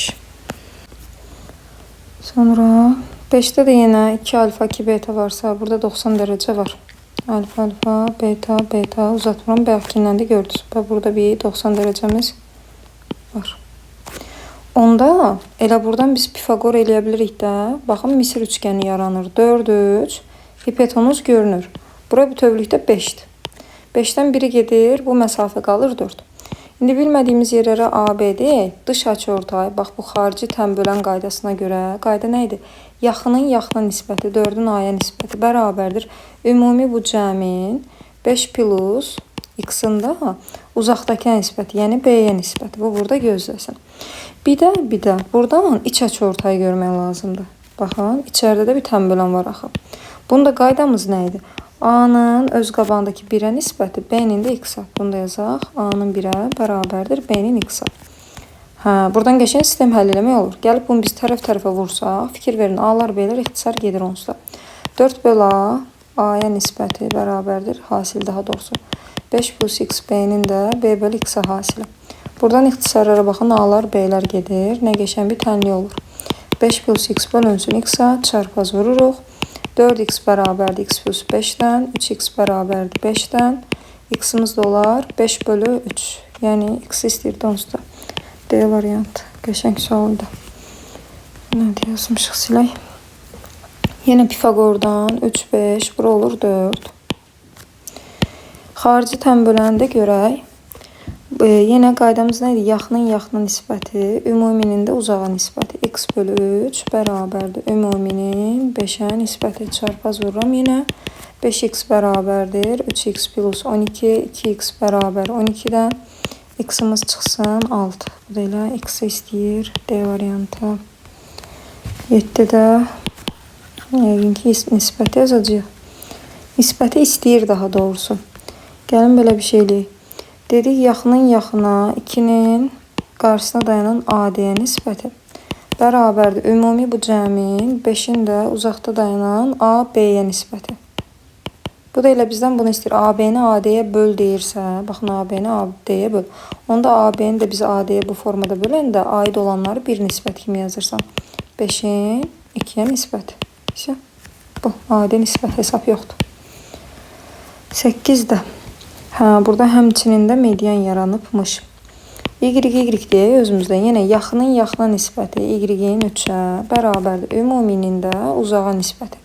Sonra 5-də də yenə 2 alfa 2 beta varsa burada 90 dərəcə var. Alfa alfa beta beta uzatmıram. Bayaqkindən də gördünüz. Burada bir 90 dərəcəmiz var. Onda elə buradan biz Pifaqor eləyə bilirik də. Baxın Misir üçgəni yaranır. 4 3. Hipotenuz görünür. Bura bütövlükdə 5-dir. 5-dən biri gedir, bu məsafə qalır 4. İndi bilmədiyimiz yerlərə AB deyək. Dış açıortay, bax bu xarici tənbölən qaydasına görə qayda nə idi? Yaxının yaxına nisbəti, 4-ün A-ya nisbəti bərabərdir. Ümumi bu cəmin 5 plus x-in də uzaqdakı nisbəti, yəni B-yə nisbəti. Bu burada gözləsin. Bir də buradan iç açıortayı görmək lazımdır. Baxın, içəridə də bir tənbölən var axı. Bunda qaydamız nə idi? A-nın öz qabağındakı 1-ə nisbəti, B-nin də x-a. Bunu da yazaq. A-nın 1-ə bərabərdir, B-nin x-a. Buradan qəşəng sistem həll eləmək olur. Gəlib bunu biz tərəf-tərəfə vursaq, fikir verin, A-lar, B-lər ixtisar gedir onsuz da. 4 böl A, A-ya nisbəti bərabərdir, hasil daha doğrusu. 5 plus x, B-nin də B böl x-a hasili. Buradan ixtisarlara baxın, A-lar, B-lər gedir. Nə qəşəng bir tənlik olur. 5 plus x bölünsün x-a, çarpaz vururuq. 4x bərabərdir x plus 5-dən, 3x bərabərdir 5-dən. X-imiz də olar 5 bölü 3. Yəni x istəyirdi onsuz da. D variantı. Qəşəng sualdır. Nə yazmışıq silək. Yenə Pifagordan 3, 5, bura olur 4. Xarici tənböləndə görək. Yenə qaydamız nə idi? Yaxının yaxına nisbəti, ümuminin də uzağa nisbəti. X bölü 3 bərabərdir ümuminin 5-ə nisbəti. Çarpaz vururam yenə. 5x bərabərdir 3x plus 12, 2x bərabər 12-dən. X-imiz çıxsın 6. Bu da elə x istəyir. D variantı. 7-də yəqin ki nisbəti yazacağıq. Nisbəti istəyir daha doğrusu. Gəlin belə bir şey eləyək. Dedik yaxının yaxına 2-nin qarşısına dayanan AD-yə nisbəti bərabərdir ümumi bu cəmin 5-in də uzaqda dayanan AB-yə nisbəti. Bu da elə bizdən bunu istəyir. AB-ni AD-yə böl deyirsə, baxın AB-ni AD-yə böl. Onda AB-ni də biz AD-yə bu formada böləndə aid olanları bir nisbət kimi yazırsan. 5-in 2-yə nisbəti. Bu AD nisbət hesab yoxdur. 8-də. Burada həmçinin də median yaranıbmış. Y deyə özümüzdə yenə yaxının yaxına nisbəti y-in 3-ə bərabərdir ümuminin də uzağa nisbəti.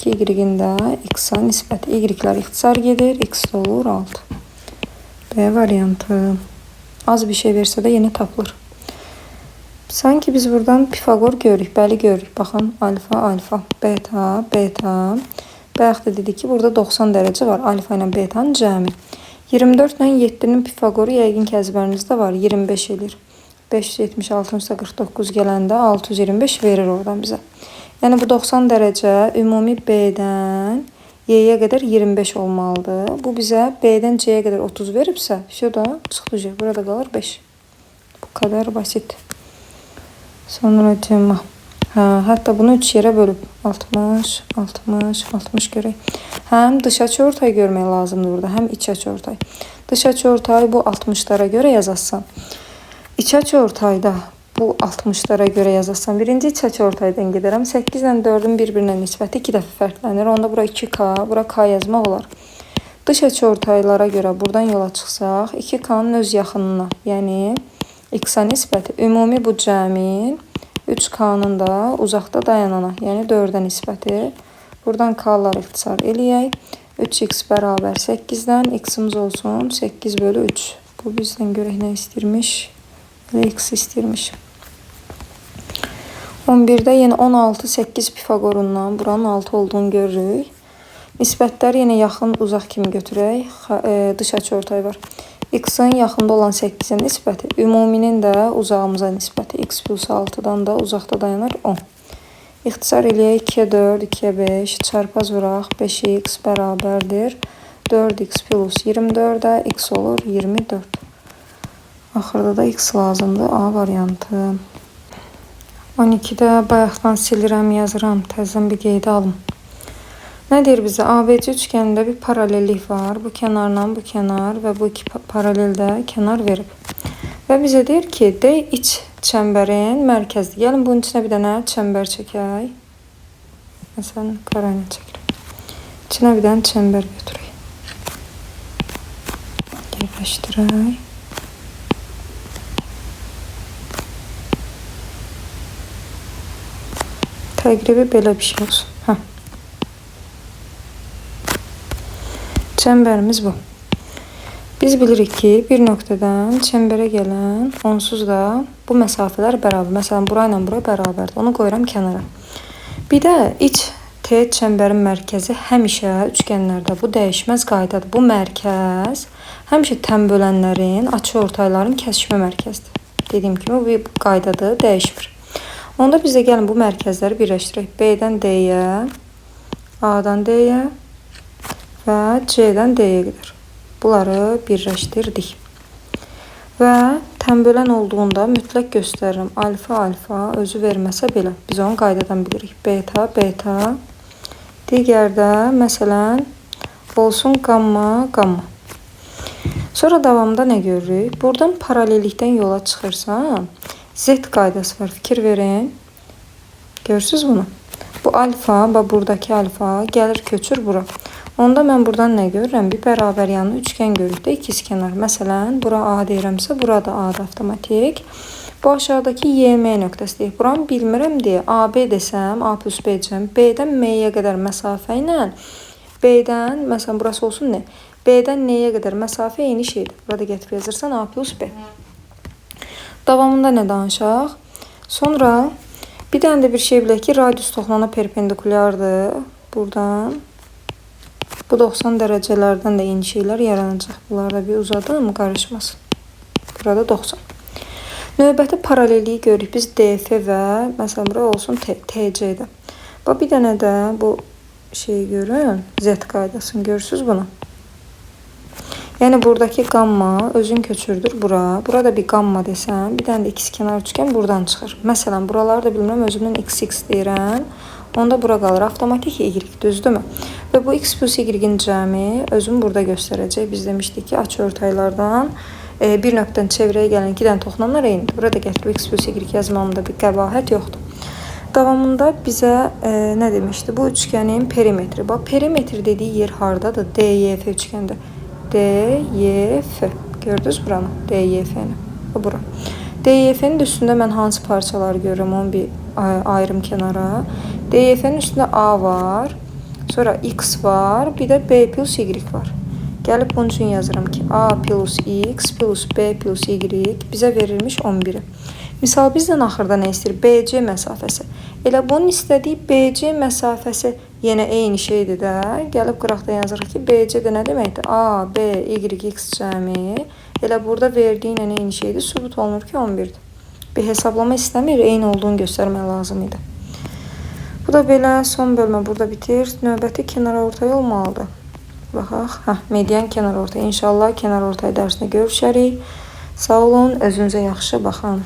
2y-in də x-a nisbəti. Y-lər ixtisar gedir, x də olur 6. B variantı. Az bir şey versə də yenə tapılır. Sanki biz buradan Pifagor görürük, bəli görürük. Baxın, alfa, alfa, beta, beta. Bayaq da dedik ki, burada 90 dərəcə var. Alfa ilə betanın cəmi. 24 ilə 7-nin Pifagoru yəqin ki əzbərinizdə var. 25 edir. 576 49 gələndə 625 verir oradan bizə. Yəni bu 90 dərəcə ümumi B-dən Y-yə qədər 25 olmalıdır. Bu bizə B-dən C-yə qədər 30 veribsə, şey da çıxdı. Burada qalır 5. Bu qədər basit. Sonra cəma. Hətta bunu 3 yerə bölüb 60, 60, 60 görək. Həm dış açıortay görmək lazımdır burada, həm iç açıortay. Dış açıortay bu 60'lara görə yazasan. İç açıortayda bu 60'lara görə yazasan. Birinci iç açıortaydan gedərəm. 8 ilə 4-ün bir-birinə nisbəti 2 dəfə fərqlənir. Onda bura 2K, bura K yazmaq olar. Dış açıortaylara görə buradan yola çıxsaq, 2K-nın öz yaxınına, yəni x-a nisbəti ümumi bu cəmin 3K-nın da uzaqda dayanana, yəni 4-ə nisbəti. Buradan K-lar ixtisar eləyək. 3x bərabər 8-dən x-imiz olsun 8 bölü 3. Bu bizdən görək nə istirmiş? X istirmiş. 11-də yenə 16, 8 Pifagorundan buranın 6 olduğunu görürük. Nisbətləri yenə yaxın, uzaq kimi götürək. Dış açıortay var. X-in yaxında olan 8-in nisbəti, ümuminin də uzağımıza nisbəti. X plus 6-dan da uzaqda dayanır 10. İxtisar eləyək 2-yə 4, 2-yə 5, çarpaz vuraq 5x bərabərdir. 4x plus 24-də x olur 24. Axırda da x lazımdır, A variantı. 12-də bayaqdan silirəm, yazıram, təzədən bir qeydə alım. Nə deyir bizə? ABC üçgənində bir paralellik var. Bu kənarla bu kənar və bu iki paraleldə kənar verib. Və bizə deyir ki, D iç çəmbərin mərkəzdir. Gəlin bunun içinə bir dənə çəmbər çəkək. Məsələn, qarayla çəkirəm. İçinə bir dənə çəmbər götürək. Yerləşdirək. Təqribi belə bir şey olsun. Çəmbərimiz bu. Biz bilirik ki, bir nöqtədən çəmbərə gələn onsuz da bu məsafələr bərabər. Məsələn, burayla bura bərabərdir. Onu qoyuram kənara. Bir də iç teğet çəmbərin mərkəzi həmişə üçgənlərdə bu dəyişməz qaydadır. Bu mərkəz həmişə tənbölənlərin, açıortayların kəsişmə mərkəzidir. Dediyim kimi bu qaydadır, dəyişmir. Onda biz də gəlin bu mərkəzləri birləşdirək. B-dən D-yə, A-dan D-yə və C-dən D-yə qədər. Bunları birləşdirdik. Və tənbölən olduğunda mütləq göstərirəm. Alfa, alfa özü verməsə belə. Biz onu qaydadan bilirik. Beta, beta. Digərdə məsələn olsun gamma, gamma. Sonra davamında nə görürük? Buradan paralellikdən yola çıxırsan, Z qaydası var. Fikir verin. Görürsünüz bunu? Bu alfa və buradakı alfa gəlir köçür bura. Onda mən buradan nə görürəm? Bir bərabər yanlı üçgən görürük də ikizkenar. Məsələn, bura A deyirəmsə, burada A'da avtomatik. Bu aşağıdakı YM nöqtəsi deyək. Buranı bilmirəm deyə AB desəm, A plus B desəm, B'dən M'yə qədər məsafə ilə B'dən, məsələn, burası olsun nə? B'dən N'yə qədər məsafə eyni şeydir. Burada gətirib yazırsan A plus B. Davamında nə danışaq? Sonra bir dənə də bir şey bilək ki, radius toxunana perpendikulyardır. Buradan bu 90 dərəcələrdən də eyni şeylər yaranacaq. Bunlar da bir uzadım, qarışmasın. Burada 90. Növbəti paralelliyi görürük biz DF və məsələn bura olsun TC'də. Bir dənə də bu şeyi görün, Z qaydasını görürsünüz bunu. Yəni buradakı qamma özün köçürdür bura. Burada bir qamma desəm, bir dənə də ikizkenar üçgən buradan çıxır. Məsələn, buraları da bilmirəm, özümdən XX deyirəm. Onda bura qalır avtomatik Y, düzdürmü? Və bu X plus Y-in cəmi özüm burada göstərəcək. Biz demişdik ki, açıortaylardan bir nöqtədən çevrəyə gələn iki dənə toxunanlar eynidir. Burada gətirib X plus Y yazmamda bir qəbahət yoxdur. Davamında bizə nə demişdi? Bu üçgənin perimetri. Bax, perimetr dediyi yer hardadır? DYF üçgəndə. DYF. Gördünüz buranı? DYF-ni. Bura. DYF-nin üstündə mən hansı parçaları görürəm? Onu bir ayrım kənara. DYF-nin üstündə A var. Sonra X var. Bir də B plus Y var. Gəlib bunun üçün yazıram ki, A plus X plus B plus Y bizə verilmiş 11'i. Misal bizdən axırda nə istəyir? BC məsafəsi. Elə bunun istədiyi BC məsafəsi yenə eyni şeydir də. Gəlib qıraqda yazırıq ki, BC də nə deməkdir? A, B, Y, X cəmi. Elə burada verdiyi ilə eyni şeydir. Sübut olunur ki, 11'dir. Bir hesablama istəmir, eyni olduğunu göstərmək lazım idi. Bu da belə son bölmə burada bitir. Növbəti kənarortay olmalıdır. Baxaq. Median kənarortay. İnşallah kənarortay dərsində görüşərik. Sağ olun, özünüzə yaxşı baxın.